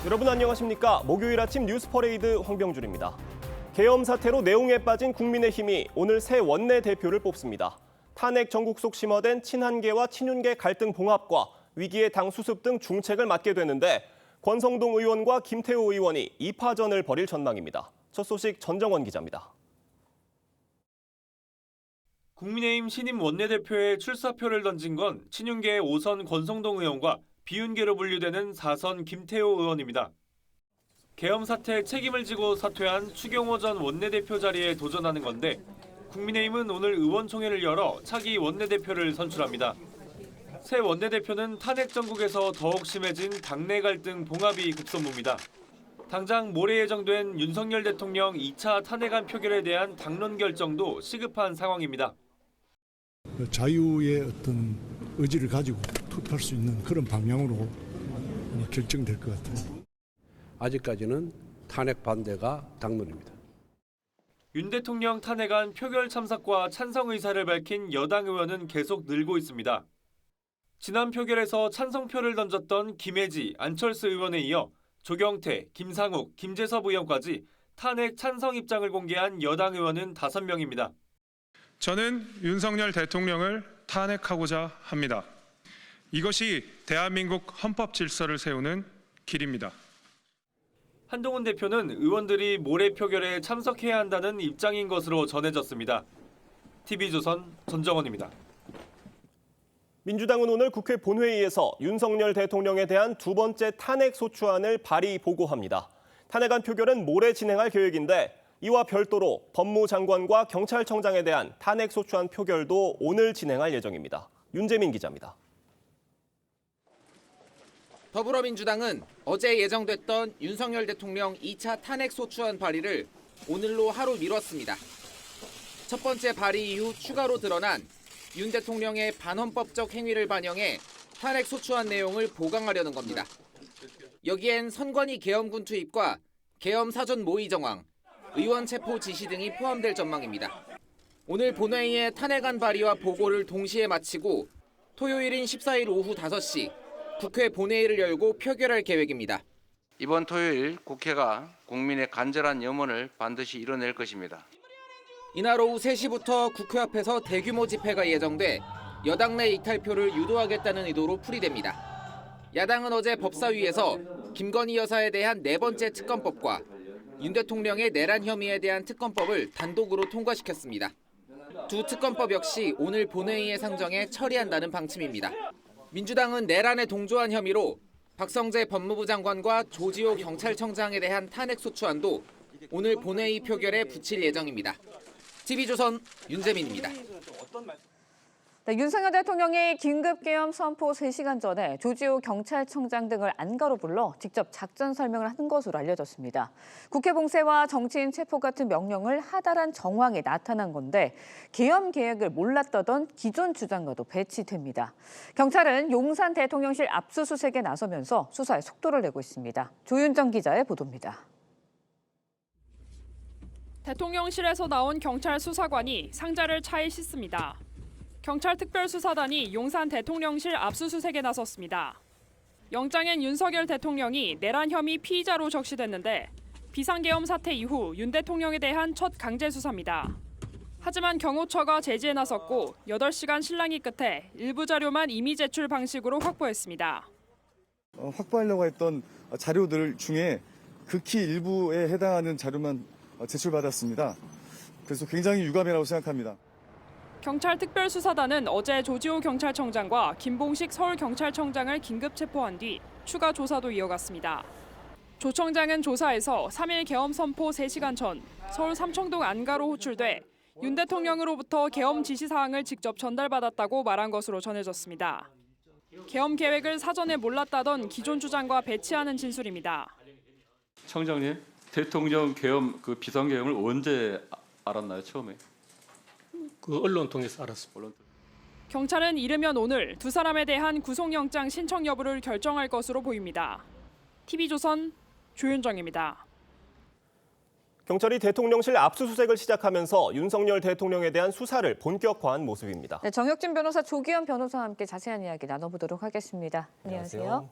여러분 안녕하십니까? 목요일 아침 뉴스 퍼레이드 황병준입니다. 계엄 사태로 내홍에 빠진 국민의힘이 오늘 새 원내대표를 뽑습니다. 탄핵 전국 속 심화된 친한계와 친윤계 갈등 봉합과 위기의 당 수습 등 중책을 맡게 되는데 권성동 의원과 김태호 의원이 2파전을 벌일 전망입니다. 첫 소식 전정원 기자입니다. 국민의힘 신임 원내대표의 출사표를 던진 건 친윤계의 5선 권성동 의원과 비윤계로 분류되는 4선 김태호 의원입니다. 계엄 사태에 책임을 지고 사퇴한 추경호 전 원내대표 자리에 도전하는 건데 국민의힘은 오늘 의원총회를 열어 차기 원내대표를 선출합니다. 새 원내대표는 탄핵 전국에서 더욱 심해진 당내 갈등 봉합이 급선무입니다. 당장 모레 예정된 윤석열 대통령 2차 탄핵안 표결에 대한 당론 결정도 시급한 상황입니다. 자유의 어떤 의지를 가지고 투표할 수 있는 그런 방향으로 결정될 것 같아요. 아직까지는 탄핵 반대가 당론입니다. 윤 대통령 탄핵안 표결 참석과 찬성 의사를 밝힌 여당 의원은 계속 늘고 있습니다. 지난 표결에서 찬성표를 던졌던 김혜지, 안철수 의원에 이어 조경태, 김상욱, 김재섭 의원까지 탄핵 찬성 입장을 공개한 여당 의원은 5명입니다. 저는 윤석열 대통령을 탄핵하고자 합니다. 이것이 대한민국 헌법 질서를 세우는 길입니다. 한동훈 대표는 의원들이 모레 표결에 참석해야 한다는 입장인 것으로 전해졌습니다. TV조선 전정원입니다. 민주당은 오늘 국회 본회의에서 윤석열 대통령에 대한 두 번째 탄핵 소추안을 발의 보고합니다. 탄핵안 표결은 모레 진행할 계획인데 이와 별도로 법무장관과 경찰청장에 대한 탄핵 소추안 표결도 오늘 진행할 예정입니다. 윤재민 기자입니다. 더불어민주당은 어제 예정됐던 윤석열 대통령 2차 탄핵 소추안 발의를 오늘로 하루 미뤘습니다. 첫 번째 발의 이후 추가로 드러난 윤 대통령의 반헌법적 행위를 반영해 탄핵 소추안 내용을 보강하려는 겁니다. 여기엔 선관위 계엄군 투입과 계엄 사전 모의 정황, 의원 체포 지시 등이 포함될 전망입니다. 오늘 본회의의 탄핵안 발의와 보고를 동시에 마치고 토요일인 14일 오후 5시 국회 본회의를 열고 표결할 계획입니다. 이번 토요일 국회가 국민의 간절한 염원을 반드시 이뤄낼 것입니다. 이날 오후 3시부터 국회 앞에서 대규모 집회가 예정돼 여당 내 이탈표를 유도하겠다는 의도로 풀이됩니다. 야당은 어제 법사위에서 김건희 여사에 대한 4번째 특검법과 윤 대통령의 내란 혐의에 대한 특검법을 단독으로 통과시켰습니다. 두 특검법 역시 오늘 본회의에 상정해 처리한다는 방침입니다. 민주당은 내란에 동조한 혐의로 박성재 법무부 장관과 조지호 경찰청장에 대한 탄핵 소추안도 오늘 본회의 표결에 붙일 예정입니다. TV조선 윤재민입니다. 네, 윤석열 대통령이 긴급계엄 선포 3시간 전에 조지호 경찰청장 등을 안가로 불러 직접 작전 설명을 한 것으로 알려졌습니다. 국회 봉쇄와 정치인 체포 같은 명령을 하달한 정황이 나타난 건데 계엄 계획을 몰랐다던 기존 주장과도 배치됩니다. 경찰은 용산 대통령실 압수수색에 나서면서 수사에 속도를 내고 있습니다. 조윤정 기자의 보도입니다. 대통령실에서 나온 경찰 수사관이 상자를 차에 싣습니다. 경찰 특별수사단이 용산 대통령실 압수수색에 나섰습니다. 영장엔 윤석열 대통령이 내란 혐의 피의자로 적시됐는데 비상계엄 사태 이후 윤 대통령에 대한 첫 강제 수사입니다. 하지만 경호처가 제지에 나섰고 8시간 실랑이 끝에 일부 자료만 임의 제출 방식으로 확보했습니다. 확보하려고 했던 자료들 중에 극히 일부에 해당하는 자료만 제출받았습니다. 그래서 굉장히 유감이라고 생각합니다. 경찰 특별수사단은 어제 조지호 경찰청장과 김봉식 서울경찰청장을 긴급 체포한 뒤 추가 조사도 이어갔습니다. 조 청장은 조사에서 3일 계엄 선포 3시간 전 서울 삼청동 안가로 호출돼 윤 대통령으로부터 계엄 지시사항을 직접 전달받았다고 말한 것으로 전해졌습니다. 계엄 계획을 사전에 몰랐다던 기존 주장과 배치하는 진술입니다. 청장님, 대통령 계엄 비상계엄을 언제 알았나요, 처음에? 언론 통해서 알았습니다. 경찰은 이르면 오늘 두 사람에 대한 구속영장 신청 여부를 결정할 것으로 보입니다. TV조선 조윤정입니다. 경찰이 대통령실 압수수색을 시작하면서 윤석열 대통령에 대한 수사를 본격화한 모습입니다. 네, 정혁진 변호사, 조기현 변호사와 함께 자세한 이야기 나눠보도록 하겠습니다. 안녕하세요.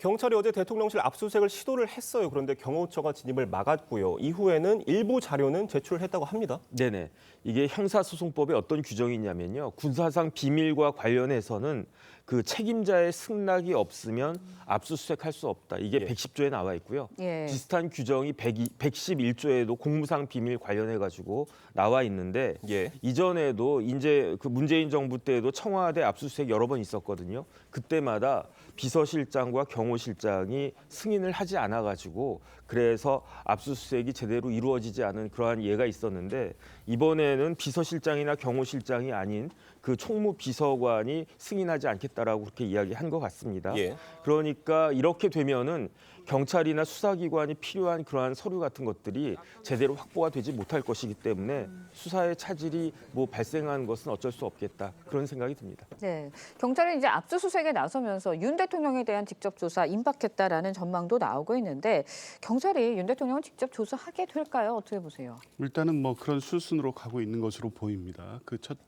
경찰이 어제 대통령실 압수수색을 시도를 했어요. 그런데 경호처가 진입을 막았고요. 이후에는 일부 자료는 제출했다고 합니다. 네네. 이게 형사소송법에 어떤 규정이 있냐면요. 군사상 비밀과 관련해서는 그 책임자의 승낙이 없으면 압수수색할 수 없다. 이게 110조에 나와 있고요. 예. 비슷한 규정이 111조에도 공무상 비밀 관련해 가지고 나와 있는데 이전에도 이제 그 문재인 정부 때에도 청와대 압수수색 여러 번 있었거든요. 그때마다 비서실장과 경호실장이 승인을 하지 않아 가지고 그래서 압수수색이 제대로 이루어지지 않은 그러한 예가 있었는데 이번에는 비서실장이나 경호실장이 아닌 그 총무비서관이 승인하지 않겠다라고 그렇게 이야기한 것 같습니다. 그러니까 이렇게 되면은 경찰이나 수사기관이 필요한 그러한 서류 같은 것들이 제대로 확보가 되지 못할 것이기 때문에 수사의 차질이 뭐 발생한 것은 어쩔 수 없겠다 그런 생각이 듭니다. 네, 경찰이 이제 압수수색에 나서면서 윤 대통령에 대한 직접 조사 임박했다라는 전망도 나오고 있는데 경찰이 윤 대통령을 직접 조사하게 될까요? 어떻게 보세요? 일단은 뭐 그런 수순으로 가고 있는 것으로 보입니다. 그 첫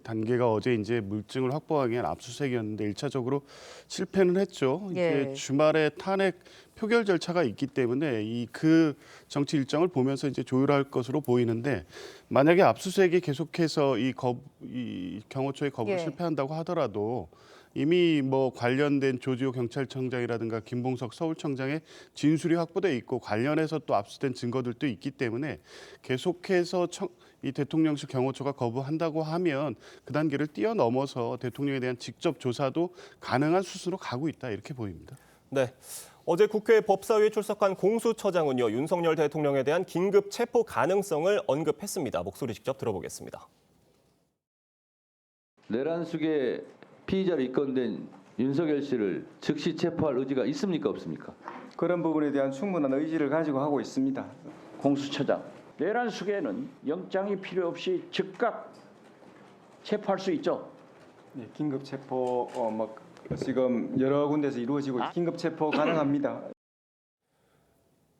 단계가 어제 이제 물증을 확보하기 위한 압수수색이었는데 1차적으로 실패는 했죠. 이게 주말에 탄핵 표결 절차가 있기 때문에 그 정치 일정을 보면서 이제 조율할 것으로 보이는데 만약에 압수수색이 계속해서 이 경호처의 거부를 실패한다고 하더라도 이미 뭐 관련된 조지호 경찰청장이라든가 김봉석 서울청장의 진술이 확보돼 있고 관련해서 또 압수된 증거들도 있기 때문에 계속해서 이 대통령실 경호처가 거부한다고 하면 그 단계를 뛰어넘어서 대통령에 대한 직접 조사도 가능한 수순으로 가고 있다 이렇게 보입니다. 네. 어제 국회 법사위에 출석한 공수처장은요. 윤석열 대통령에 대한 긴급 체포 가능성을 언급했습니다. 목소리 직접 들어보겠습니다. 내란 수계 피의자로 입건된 윤석열 씨를 즉시 체포할 의지가 있습니까 없습니까? 그런 부분에 대한 충분한 의지를 가지고 하고 있습니다. 공수처장, 내란 수계에는 영장이 필요 없이 즉각 체포할 수 있죠? 네, 긴급 체포 지금 여러 군데서 이루어지고 긴급 체포 가능합니다.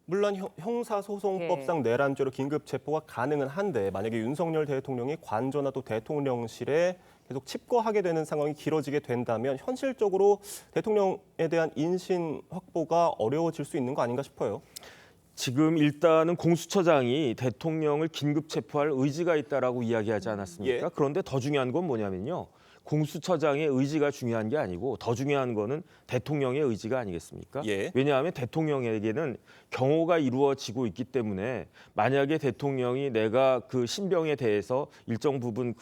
물론 형사소송법상 내란죄로 긴급 체포가 가능은 한데 만약에 윤석열 대통령이 관저나 또 대통령실에 계속 칩거하게 되는 상황이 길어지게 된다면 현실적으로 대통령에 대한 인신 확보가 어려워질 수 있는 거 아닌가 싶어요. 지금 일단은 공수처장이 대통령을 긴급 체포할 의지가 있다라고 이야기하지 않았습니까? 그런데 더 중요한 건 뭐냐면요. 공수처장의 의지가 중요한 게 아니고 더 중요한 거는 대통령의 의지가 아니겠습니까? 왜냐하면 대통령에게는 경호가 이루어지고 있기 때문에 만약에 대통령이 내가 그 신병에 대해서 일정 부분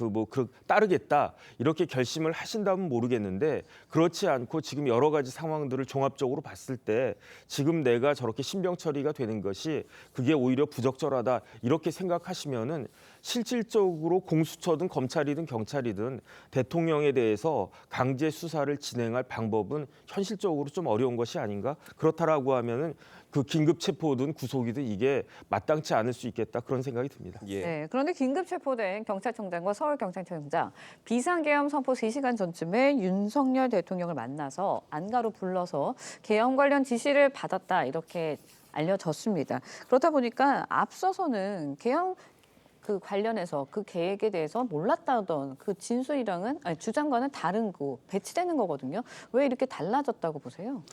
따르겠다 이렇게 결심을 하신다면 모르겠는데 그렇지 않고 지금 여러 가지 상황들을 종합적으로 봤을 때 지금 내가 저렇게 신병 처리가 되는 것이 그게 오히려 부적절하다 이렇게 생각하시면은 실질적으로 공수처든 검찰이든 경찰이든 대통령에 대해서 강제 수사를 진행할 방법은 현실적으로 좀 어려운 것이 아닌가? 그렇다라고 하면은 그 긴급 체포든 구속이든 이게 마땅치 않을 수 있겠다 그런 생각이 듭니다. 네, 그런데 긴급 체포된 경찰청장과 서울경찰청장 비상계엄 선포 3시간 전쯤에 윤석열 대통령을 만나서 안가로 불러서 계엄 관련 지시를 받았다 이렇게 알려졌습니다. 그렇다 보니까 앞서서는 계엄 관련해서 그 계획에 대해서 몰랐다던 그 진술이랑은 주장과는 다른 거 배치되는 거거든요. 왜 이렇게 달라졌다고 보세요?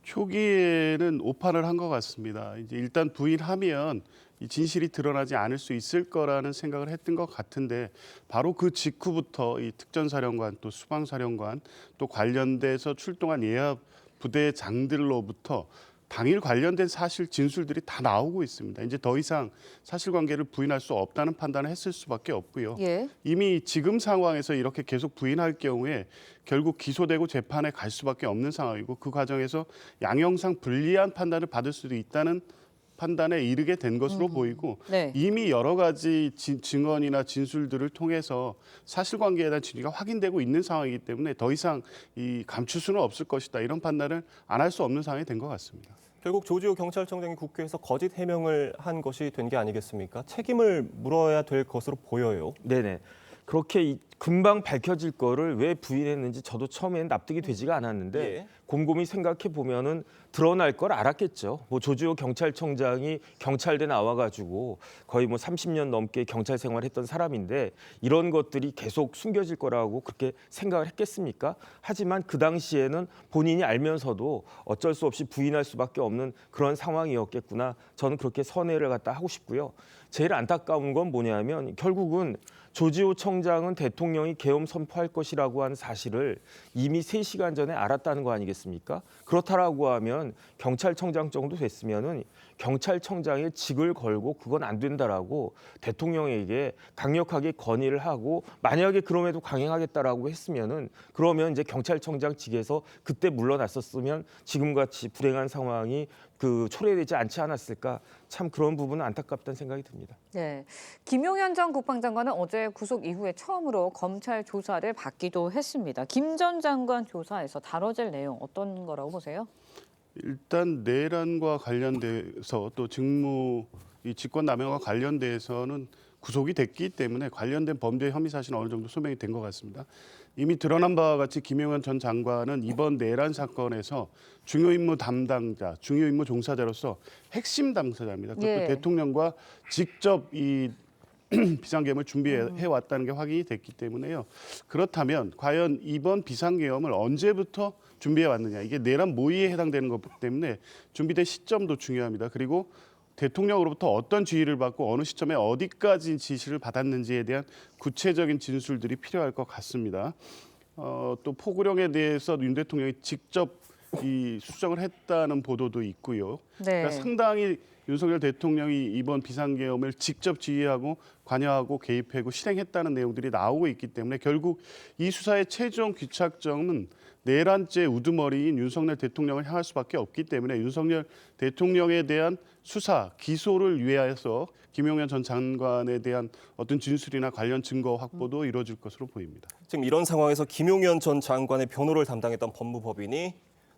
초기에는 오판을 한 것 같습니다. 이제 일단 부인하면 이 진실이 드러나지 않을 수 있을 거라는 생각을 했던 것 같은데 바로 그 직후부터 이 특전사령관 또 수방사령관 또 관련돼서 출동한 예하 부대장들로부터 당일 관련된 사실 진술들이 다 나오고 있습니다. 이제 더 이상 사실관계를 부인할 수 없다는 판단을 했을 수밖에 없고요. 이미 지금 상황에서 이렇게 계속 부인할 경우에 결국 기소되고 재판에 갈 수밖에 없는 상황이고 그 과정에서 양형상 불리한 판단을 받을 수도 있다는 판단에 이르게 된 것으로 보이고 이미 여러 가지 증언이나 진술들을 통해서 사실관계에 대한 진위가 확인되고 있는 상황이기 때문에 더 이상 감출 수는 없을 것이다. 이런 판단을 안 할 수 없는 상황이 된 것 같습니다. 결국 조지호 경찰청장이 국회에서 거짓 해명을 한 것이 된 게 아니겠습니까? 책임을 물어야 될 것으로 보여요. 네네. 그렇게 금방 밝혀질 거를 왜 부인했는지 저도 처음에는 납득이 되지가 않았는데 예. 곰곰이 생각해 보면은 드러날 걸 알았겠죠. 뭐 조지호 경찰청장이 경찰대 나와가지고 거의 뭐 30년 넘게 경찰 생활했던 사람인데 이런 것들이 계속 숨겨질 거라고 그렇게 생각을 했겠습니까? 하지만 그 당시에는 본인이 알면서도 어쩔 수 없이 부인할 수밖에 없는 그런 상황이었겠구나. 저는 그렇게 선회를 갖다 하고 싶고요. 제일 안타까운 건 뭐냐면 결국은 조지호 청장은 대통령이 계엄 선포할 것이라고 하는 사실을 이미 3시간 전에 알았다는 거 아니겠습니까? 그렇다라고 하면 경찰청장 정도 됐으면은 경찰청장의 직을 걸고 그건 안 된다라고 대통령에게 강력하게 건의를 하고 만약에 그럼에도 강행하겠다라고 했으면은 그러면 이제 경찰청장 직에서 그때 물러났었으면 지금같이 불행한 상황이 초래되지 않지 않았을까. 참 그런 부분은 안타깝다는 생각이 듭니다. 네, 김용현 전 국방장관은 어제 구속 이후에 처음으로 검찰 조사를 받기도 했습니다. 김 전 장관 조사에서 다뤄질 내용 어떤 거라고 보세요? 일단 내란과 관련돼서 또 직무 이 직권남용과 관련돼서는 구속이 됐기 때문에 관련된 범죄 혐의 사실은 어느 정도 소명이 된 것 같습니다. 이미 드러난 바와 같이 김용현 전 장관은 이번 내란 사건에서 중요 임무 담당자, 중요 임무 종사자로서 핵심 당사자입니다. 그것도 예. 대통령과 직접 이 비상계엄을 준비해 왔다는 게 확인이 됐기 때문에요. 그렇다면 과연 이번 비상계엄을 언제부터 준비해 왔느냐. 이게 내란 모의에 해당되는 거기 때문에 준비된 시점도 중요합니다. 그리고 대통령으로부터 어떤 지휘를 받고 어느 시점에 어디까지 지시를 받았는지에 대한 구체적인 진술들이 필요할 것 같습니다. 또 포구령에 대해서 윤 대통령이 직접 이 수정을 했다는 보도도 있고요. 네. 그러니까 상당히 윤석열 대통령이 이번 비상계엄을 직접 지휘하고 관여하고 개입하고 실행했다는 내용들이 나오고 있기 때문에 결국 이 수사의 최종 귀착점은 내란죄 우두머리인 윤석열 대통령을 향할 수밖에 없기 때문에 윤석열 대통령에 대한 수사, 기소를 위해서 김용현 전 장관에 대한 어떤 진술이나 관련 증거 확보도 이루어질 것으로 보입니다. 지금 이런 상황에서 김용현 전 장관의 변호를 담당했던 법무법인이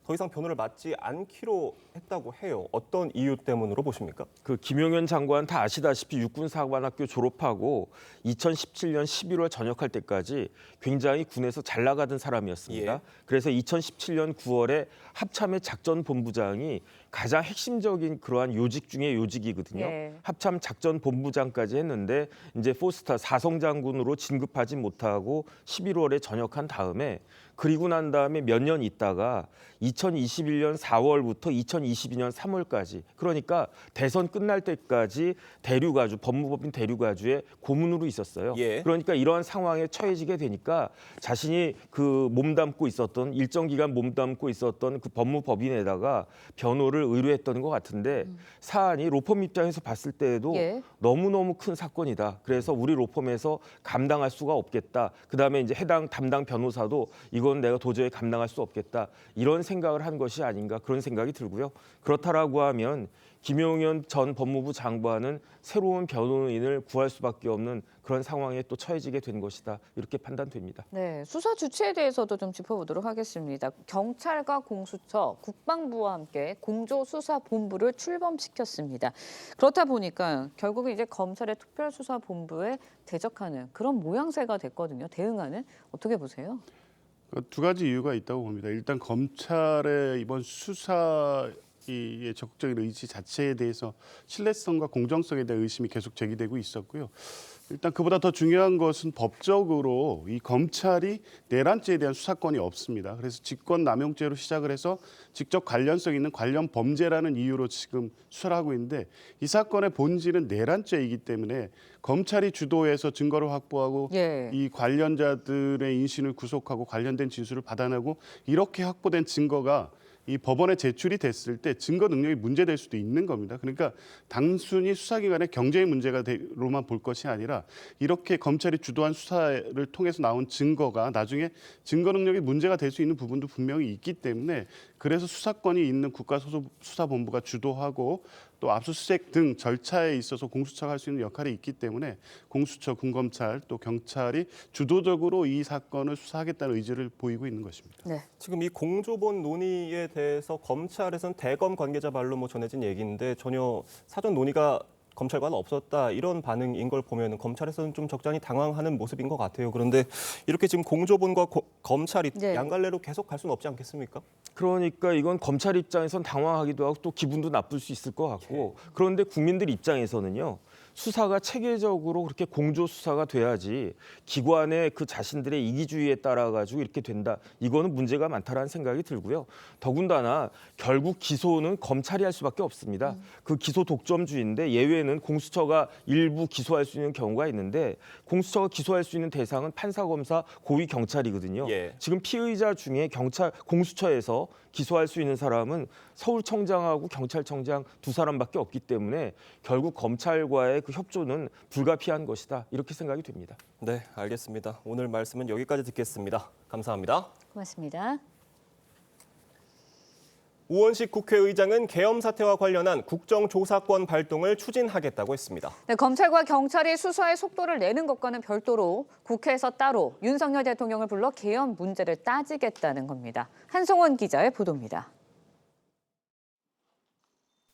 더 이상 변호를 맡지 않기로 했다고 해요. 어떤 이유 때문으로 보십니까? 김용현 장관 다 아시다시피 육군사관학교 졸업하고 2017년 11월 전역할 때까지 굉장히 군에서 잘 나가던 사람이었습니다. 예. 그래서 2017년 9월에 합참의 작전본부장이 가장 핵심적인 그러한 요직 중에 요직이거든요. 예. 합참 작전본부장까지 했는데 이제 포스타 사성장군으로 진급하지 못하고 11월에 전역한 다음에 그리고 난 다음에 몇 년 있다가 2021년 4월부터 2022년 3월까지 그러니까 대선 끝날 때까지 대류가주 법무법인 대류가주의 고문으로 있었어요. 예. 그러니까 이러한 상황에 처해지게 되니까 자신이 몸담고 있었던 일정 기간 몸담고 있었던 그 법무법인에다가 변호를 의뢰했던 것 같은데 사안이 로펌 입장에서 봤을 때에도 예. 너무너무 큰 사건이다. 그래서 우리 로펌에서 감당할 수가 없겠다. 그다음에 이제 해당 담당 변호사도 이건 내가 도저히 감당할 수 없겠다. 이런 생각을 한 것이 아닌가 그런 생각이 들고요. 그렇다라고 하면 김용현 전 법무부 장관은 새로운 변호인을 구할 수밖에 없는 그런 상황에 또 처해지게 된 것이다. 이렇게 판단됩니다. 네, 수사 주체에 대해서도 좀 짚어보도록 하겠습니다. 경찰과 공수처, 국방부와 함께 공조수사본부를 출범시켰습니다. 그렇다 보니까 결국은 이제 검찰의 특별수사본부에 대적하는 그런 모양새가 됐거든요. 대응하는 어떻게 보세요? 두 가지 이유가 있다고 봅니다. 일단 검찰의 이번 수사의 적극적인 의지 자체에 대해서 신뢰성과 공정성에 대한 의심이 계속 제기되고 있었고요. 일단 그보다 더 중요한 것은 법적으로 이 검찰이 내란죄에 대한 수사권이 없습니다. 그래서 직권남용죄로 시작을 해서 직접 관련성 있는 관련 범죄라는 이유로 지금 수사를 하고 있는데 이 사건의 본질은 내란죄이기 때문에 검찰이 주도해서 증거를 확보하고 예. 이 관련자들의 인신을 구속하고 관련된 진술을 받아내고 이렇게 확보된 증거가 이 법원에 제출이 됐을 때 증거 능력이 문제될 수도 있는 겁니다. 그러니까 단순히 수사기관의 경제의 문제로만 볼 것이 아니라 이렇게 검찰이 주도한 수사를 통해서 나온 증거가 나중에 증거 능력이 문제가 될 수 있는 부분도 분명히 있기 때문에 그래서 수사권이 있는 국가수사본부가 주도하고 또 압수수색 등 절차에 있어서 공수처가 할 수 있는 역할이 있기 때문에 공수처, 군검찰 또 경찰이 주도적으로 이 사건을 수사하겠다는 의지를 보이고 있는 것입니다. 네. 지금 이 공조본 논의에 대해서 검찰에서는 대검 관계자 말로 전해진 얘기인데 전혀 사전 논의가 검찰과는 없었다 이런 반응인 걸 보면 검찰에서는 좀 적잖이 당황하는 모습인 것 같아요. 그런데 이렇게 지금 공조본과 검찰이 네. 양갈래로 계속 갈 수는 없지 않겠습니까? 그러니까 이건 검찰 입장에선 당황하기도 하고 또 기분도 나쁠 수 있을 것 같고 그런데 국민들 입장에서는요. 수사가 체계적으로 그렇게 공조 수사가 돼야지 기관의 그 자신들의 이기주의에 따라 가지고 이렇게 된다. 이거는 문제가 많다라는 생각이 들고요. 더군다나 결국 기소는 검찰이 할 수밖에 없습니다. 그 기소 독점주의인데 예외는 공수처가 일부 기소할 수 있는 경우가 있는데 공수처가 기소할 수 있는 대상은 판사, 검사, 고위 경찰이거든요. 예. 지금 피의자 중에 공수처에서 기소할 수 있는 사람은 서울청장하고 경찰청장 두 사람밖에 없기 때문에 결국 검찰과의 그 협조는 불가피한 것이다. 이렇게 생각이 됩니다. 네, 알겠습니다. 오늘 말씀은 여기까지 듣겠습니다. 감사합니다. 고맙습니다. 우원식 국회의장은 계엄 사태와 관련한 국정조사권 발동을 추진하겠다고 했습니다. 네, 검찰과 경찰이 수사의 속도를 내는 것과는 별도로 국회에서 따로 윤석열 대통령을 불러 계엄 문제를 따지겠다는 겁니다. 한송원 기자의 보도입니다.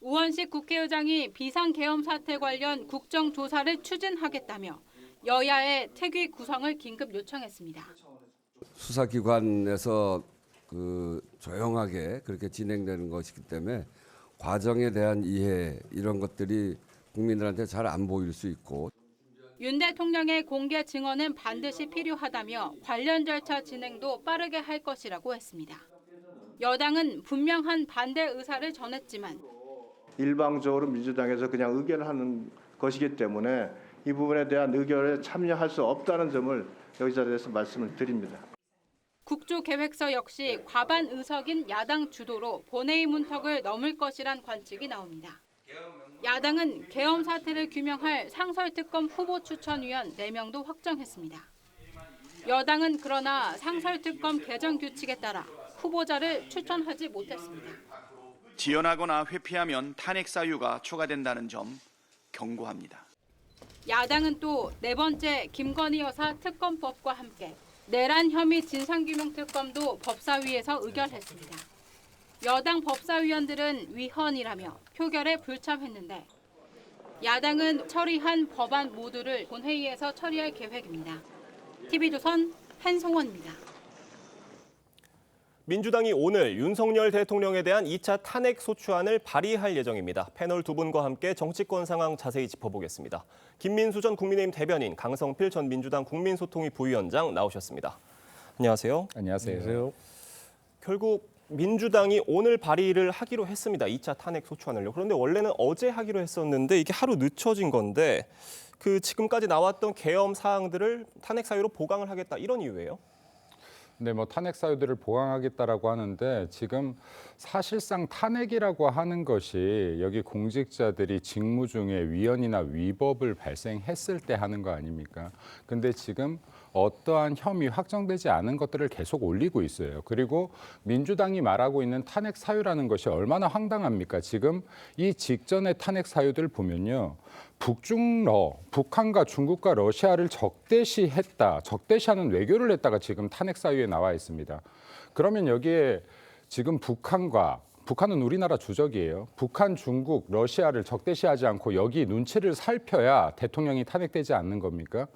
우원식 국회의장이 비상계엄 사태 관련 국정조사를 추진하겠다며 여야의 특위 구성을 긴급 요청했습니다. 수사기관에서 조용하게 그렇게 진행되는 것이기 때문에 과정에 대한 이해 이런 것들이 국민들한테 잘 안 보일 수 있고 윤 대통령의 공개 증언은 반드시 필요하다며 관련 절차 진행도 빠르게 할 것이라고 했습니다. 여당은 분명한 반대 의사를 전했지만 일방적으로 민주당에서 그냥 의견하는 것이기 때문에 이 부분에 대한 의견에 참여할 수 없다는 점을 여기 자리에서 말씀을 드립니다. 국조계획서 역시 과반 의석인 야당 주도로 본회의 문턱을 넘을 것이란 관측이 나옵니다. 야당은 계엄 사태를 규명할 상설특검 후보 추천위원 4명도 확정했습니다. 여당은 그러나 상설특검 개정 규칙에 따라 후보자를 추천하지 못했습니다. 지연하거나 회피하면 탄핵 사유가 추가된다는 점 경고합니다. 야당은 또 4번째 김건희 여사 특검법과 함께 내란 혐의 진상규명특검도 법사위에서 의결했습니다. 여당 법사위원들은 위헌이라며 표결에 불참했는데 야당은 처리한 법안 모두를 본회의에서 처리할 계획입니다. TV조선 한송원입니다. 민주당이 오늘 윤석열 대통령에 대한 2차 탄핵 소추안을 발의할 예정입니다. 패널 두 분과 함께 정치권 상황 자세히 짚어보겠습니다. 김민수 전 국민의힘 대변인, 강성필 전 민주당 국민소통위 부위원장 나오셨습니다. 안녕하세요. 안녕하세요. 결국 민주당이 오늘 발의를 하기로 했습니다. 2차 탄핵 소추안을요. 그런데 원래는 어제 하기로 했었는데 이게 하루 늦춰진 건데 지금까지 나왔던 계엄 사항들을 탄핵 사유로 보강을 하겠다 이런 이유예요? 네, 탄핵 사유들을 보강하겠다라고 하는데 지금 사실상 탄핵이라고 하는 것이 여기 공직자들이 직무 중에 위헌이나 위법을 발생했을 때 하는 거 아닙니까? 근데 지금 어떠한 혐의 확정되지 않은 것들을 계속 올리고 있어요. 그리고 민주당이 말하고 있는 탄핵 사유라는 것이 얼마나 황당합니까? 지금 이 직전의 탄핵 사유들 보면요. 북한과 중국과 러시아를 적대시했다. 적대시하는 외교를 했다가 지금 탄핵 사유에 나와 있습니다. 그러면 여기에 지금 북한은 우리나라 주적이에요. 북한, 중국, 러시아를 적대시하지 않고 여기 눈치를 살펴야 대통령이 탄핵되지 않는 겁니까?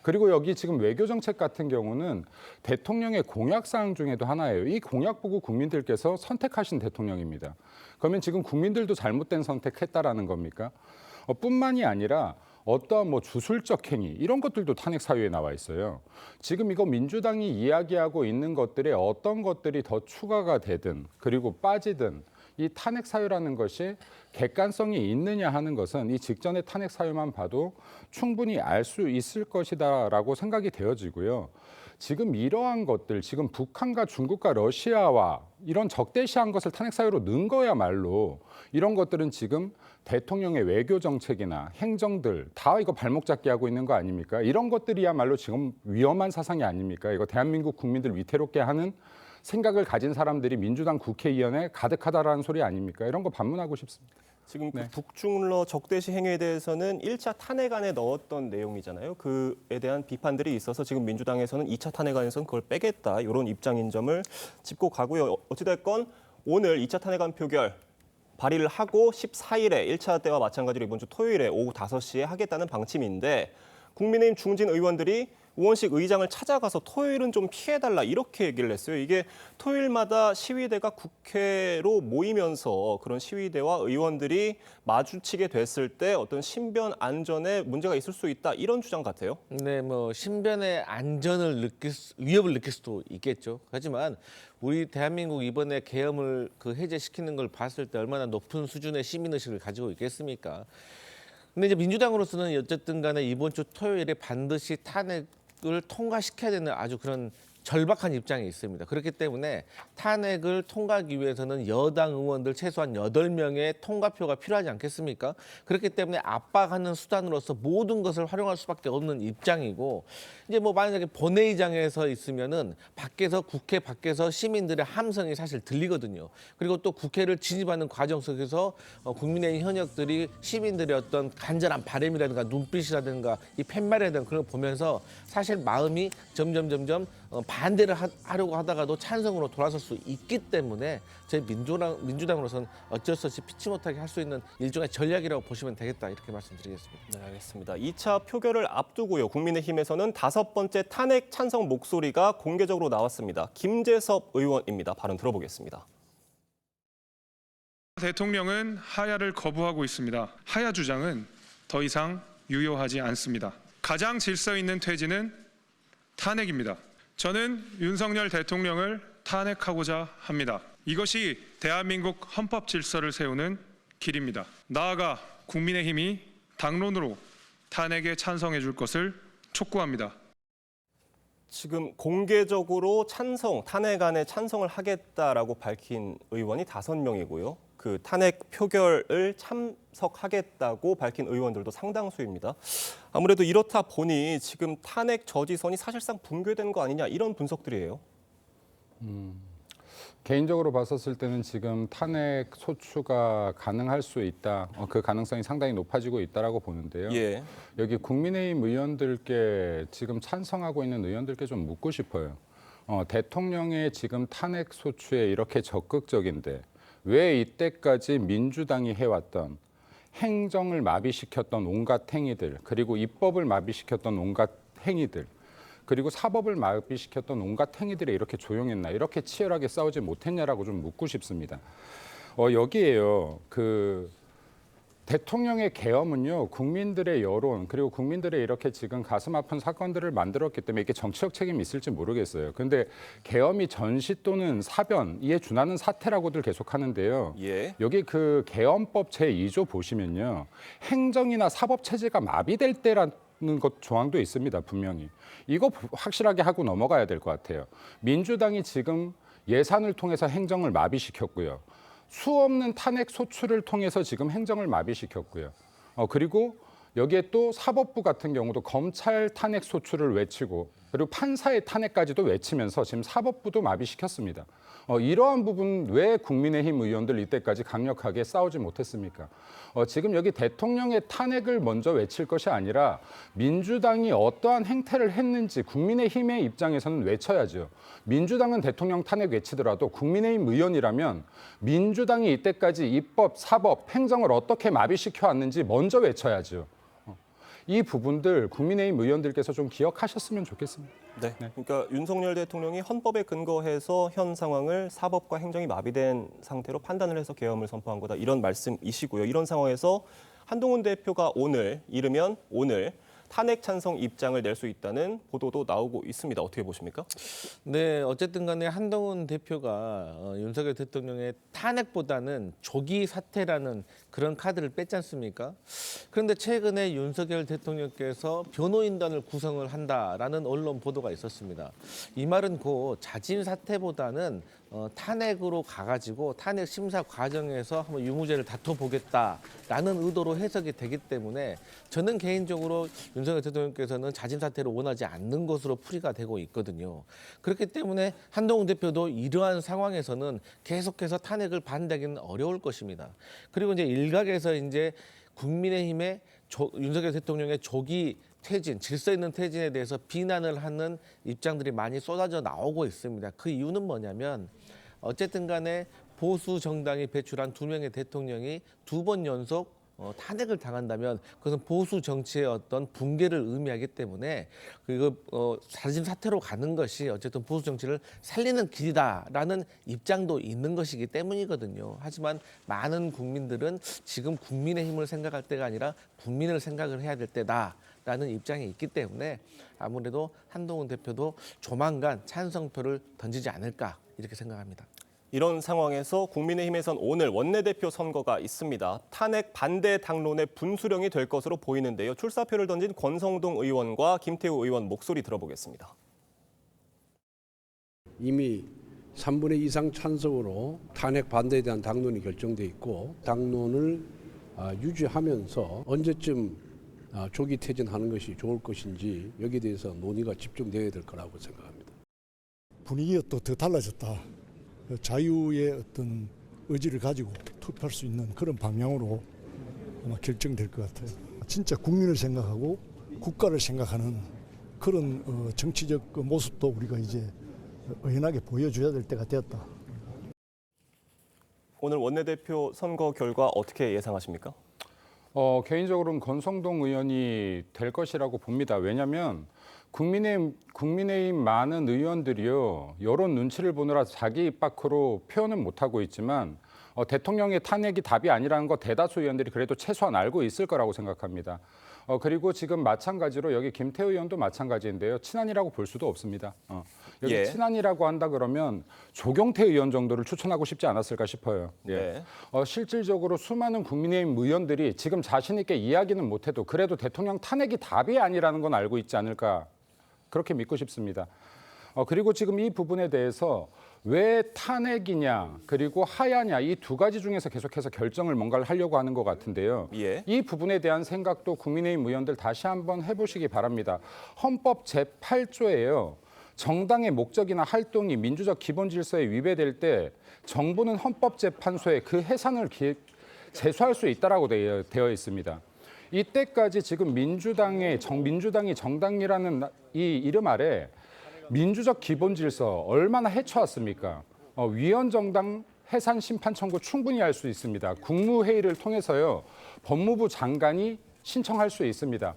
그리고 여기 지금 외교정책 같은 경우는 대통령의 공약사항 중에도 하나예요. 이 공약 보고 국민들께서 선택하신 대통령입니다. 그러면 지금 국민들도 잘못된 선택했다라는 겁니까? 뿐만이 아니라 어떠한 주술적 행위 이런 것들도 탄핵 사유에 나와 있어요. 지금 이거 민주당이 이야기하고 있는 것들에 어떤 것들이 더 추가가 되든 그리고 빠지든 이 탄핵 사유라는 것이 객관성이 있느냐 하는 것은 이 직전의 탄핵 사유만 봐도 충분히 알 수 있을 것이다라고 생각이 되어지고요. 지금 이러한 것들, 지금 북한과 중국과 러시아와 이런 적대시한 것을 탄핵 사유로 넣은 거야말로 이런 것들은 지금 대통령의 외교 정책이나 행정들 다 이거 발목 잡기 하고 있는 거 아닙니까? 이런 것들이야말로 지금 위험한 사상이 아닙니까? 이거 대한민국 국민들 위태롭게 하는 생각을 가진 사람들이 민주당 국회의원에 가득하다라는 소리 아닙니까? 이런 거 반문하고 싶습니다. 지금 북중러 적대시 행위에 대해서는 1차 탄핵안에 넣었던 내용이잖아요. 그에 대한 비판들이 있어서 지금 민주당에서는 2차 탄핵안에서는 그걸 빼겠다 이런 입장인 점을 짚고 가고요. 어찌됐건 오늘 2차 탄핵안 표결 발의를 하고 14일에 1차 때와 마찬가지로 이번 주 토요일에 오후 5시에 하겠다는 방침인데 국민의힘 중진 의원들이 우원식 의장을 찾아가서 토요일은 좀 피해달라 이렇게 얘기를 했어요. 이게 토요일마다 시위대가 국회로 모이면서 그런 시위대와 의원들이 마주치게 됐을 때 어떤 신변 안전에 문제가 있을 수 있다 이런 주장 같아요. 네, 뭐 신변의 안전을 위협을 느낄 수도 있겠죠. 하지만 우리 대한민국 이번에 계엄을 해제시키는 걸 봤을 때 얼마나 높은 수준의 시민의식을 가지고 있겠습니까? 근데 이제 민주당으로서는 어쨌든 간에 이번 주 토요일에 반드시 탄핵을 통과시켜야 되는 아주 그런 절박한 입장이 있습니다. 그렇기 때문에 탄핵을 통과하기 위해서는 여당 의원들 최소한 8명의 통과표가 필요하지 않겠습니까? 그렇기 때문에 압박하는 수단으로서 모든 것을 활용할 수밖에 없는 입장이고 이제 뭐 만약에 본회의장에서 있으면은 밖에서 국회 밖에서 시민들의 함성이 사실 들리거든요. 그리고 또 국회를 진입하는 과정 속에서 국민의힘 현역들이 시민들의 어떤 간절한 바람이라든가 눈빛이라든가 이 팻말이라든가 그런 걸 보면서 사실 마음이 점점 반대를 하려고 하다가도 찬성으로 돌아설 수 있기 때문에 저희 민주당으로서는 어쩔 수 없이 피치 못하게 할 수 있는 일종의 전략이라고 보시면 되겠다 이렇게 말씀드리겠습니다. 네, 알겠습니다. 2차 표결을 앞두고요. 국민의힘에서는 5번째 탄핵 찬성 목소리가 공개적으로 나왔습니다. 김재섭 의원입니다. 발언 들어보겠습니다. 대통령은 하야를 거부하고 있습니다. 하야 주장은 더 이상 유효하지 않습니다. 가장 질서 있는 퇴진은 탄핵입니다. 저는 윤석열 대통령을 탄핵하고자 합니다. 이것이 대한민국 헌법 질서를 세우는 길입니다. 나아가 국민의힘이 당론으로 탄핵에 찬성해 줄 것을 촉구합니다. 지금 공개적으로 탄핵안에 찬성을 하겠다라고 밝힌 의원이 5명이고요. 그 탄핵 표결을 참석하겠다고 밝힌 의원들도 상당수입니다. 아무래도 이렇다 보니 지금 탄핵 저지선이 사실상 붕괴된 거 아니냐 이런 분석들이에요. 개인적으로 봤었을 때는 지금 탄핵 소추가 가능할 수 있다. 그 가능성이 상당히 높아지고 있다라고 보는데요. 예. 여기 국민의힘 의원들께 지금 찬성하고 있는 의원들께 좀 묻고 싶어요. 대통령의 지금 탄핵 소추에 이렇게 적극적인데 왜 이때까지 민주당이 해왔던 행정을 마비시켰던 온갖 행위들, 그리고 입법을 마비시켰던 온갖 행위들, 그리고 사법을 마비시켰던 온갖 행위들에 이렇게 조용했나, 이렇게 치열하게 싸우지 못했냐라고 좀 묻고 싶습니다. 여기에요. 대통령의 계엄은요, 국민들의 여론, 그리고 국민들의 이렇게 지금 가슴 아픈 사건들을 만들었기 때문에 이게 정치적 책임이 있을지 모르겠어요. 근데 계엄이 전시 또는 사변, 이에 준하는 사태라고들 계속 하는데요. 예. 여기 계엄법 제2조 보시면요. 행정이나 사법 체제가 마비될 때라는 것 조항도 있습니다, 분명히. 이거 확실하게 하고 넘어가야 될 것 같아요. 민주당이 지금 예산을 통해서 행정을 마비시켰고요. 수없는 탄핵 소추를 통해서 지금 행정을 마비시켰고요. 그리고 여기에 또 사법부 같은 경우도 검찰 탄핵 소추를 외치고 그리고 판사의 탄핵까지도 외치면서 지금 사법부도 마비시켰습니다. 이러한 부분 왜 국민의힘 의원들 이때까지 강력하게 싸우지 못했습니까? 지금 여기 대통령의 탄핵을 먼저 외칠 것이 아니라 민주당이 어떠한 행태를 했는지 국민의힘의 입장에서는 외쳐야죠. 민주당은 대통령 탄핵 외치더라도 국민의힘 의원이라면 민주당이 이때까지 입법, 사법, 행정을 어떻게 마비시켜 왔는지 먼저 외쳐야죠. 이 부분들 국민의힘 의원들께서 좀 기억하셨으면 좋겠습니다. 네. 그러니까 윤석열 대통령이 헌법에 근거해서 현 상황을 사법과 행정이 마비된 상태로 판단을 해서 계엄을 선포한 거다. 이런 말씀이시고요. 이런 상황에서 한동훈 대표가 이르면 오늘 탄핵 찬성 입장을 낼 수 있다는 보도도 나오고 있습니다. 어떻게 보십니까? 네, 어쨌든 간에 한동훈 대표가 윤석열 대통령의 탄핵보다는 조기 사퇴라는 그런 카드를 뺐지 않습니까? 그런데 최근에 윤석열 대통령께서 변호인단을 구성을 한다라는 언론 보도가 있었습니다. 이 말은 곧 자진 사퇴보다는 탄핵으로 가가지고 탄핵 심사 과정에서 한번 유무죄를 다퉈보겠다라는 의도로 해석이 되기 때문에 저는 개인적으로 윤석열 대통령께서는 자진 사퇴를 원하지 않는 것으로 풀이가 되고 있거든요. 그렇기 때문에 한동훈 대표도 이러한 상황에서는 계속해서 탄핵을 반대하기는 어려울 것입니다. 그리고 이제 일각에서 이제 국민의힘의 윤석열 대통령의 조기 퇴진, 질서 있는 퇴진에 대해서 비난을 하는 입장들이 많이 쏟아져 나오고 있습니다. 그 이유는 뭐냐면 어쨌든 간에 보수 정당이 배출한 2명의 대통령이 2번 연속 탄핵을 당한다면 그것은 보수 정치의 어떤 붕괴를 의미하기 때문에 그리고 자진 사퇴로 가는 것이 어쨌든 보수 정치를 살리는 길이다라는 입장도 있는 것이기 때문이거든요. 하지만 많은 국민들은 지금 국민의힘을 생각할 때가 아니라 국민을 생각을 해야 될 때다라는 입장이 있기 때문에 아무래도 한동훈 대표도 조만간 찬성표를 던지지 않을까 이렇게 생각합니다. 이런 상황에서 국민의힘에선 오늘 원내대표 선거가 있습니다. 탄핵 반대 당론의 분수령이 될 것으로 보이는데요. 출사표를 던진 권성동 의원과 김태우 의원 목소리 들어보겠습니다. 이미 3분의 2 이상 찬성으로 탄핵 반대에 대한 당론이 결정돼 있고 당론을 유지하면서 언제쯤 조기 퇴진하는 것이 좋을 것인지 여기에 대해서 논의가 집중되어야 될 거라고 생각합니다. 분위기가 또 더 달라졌다. 자유의 어떤 의지를 가지고 투표할 수 있는 그런 방향으로 아마 결정될 것 같아요. 진짜 국민을 생각하고 국가를 생각하는 그런 정치적 모습도 우리가 이제 의연하게 보여줘야 될 때가 되었다. 오늘 원내대표 선거 결과 어떻게 예상하십니까? 개인적으로는 권성동 의원이 될 것이라고 봅니다. 왜냐하면 국민의힘 많은 의원들이요, 여론 눈치를 보느라 자기 입 밖으로 표현은 못하고 있지만 대통령의 탄핵이 답이 아니라는 거 대다수 의원들이 그래도 최소한 알고 있을 거라고 생각합니다. 그리고 지금 마찬가지로 여기 김태우 의원도 마찬가지인데요. 친한이라고 볼 수도 없습니다. 여기 친한이라고 한다 그러면 조경태 의원 정도를 추천하고 싶지 않았을까 싶어요. 실질적으로 수많은 국민의힘 의원들이 지금 자신 있게 이야기는 못해도 그래도 대통령 탄핵이 답이 아니라는 건 알고 있지 않을까 그렇게 믿고 싶습니다. 그리고 지금 이 부분에 대해서 왜 탄핵이냐 그리고 하야냐 이 두 가지 중에서 계속해서 결정을 뭔가를 하려고 하는 것 같은데요. 이 부분에 대한 생각도 국민의힘 의원들 다시 한번 해보시기 바랍니다. 헌법 제8조에요. 정당의 목적이나 활동이 민주적 기본 질서에 위배될 때 정부는 헌법재판소에 그 해산을 제소할 수 있다라고 되어 있습니다. 이때까지 지금 민주당이 정당이라는 이 이름 아래 민주적 기본 질서 얼마나 해쳐왔습니까? 위헌정당 해산 심판 청구 충분히 할 수 있습니다. 국무회의를 통해서요. 법무부 장관이 신청할 수 있습니다.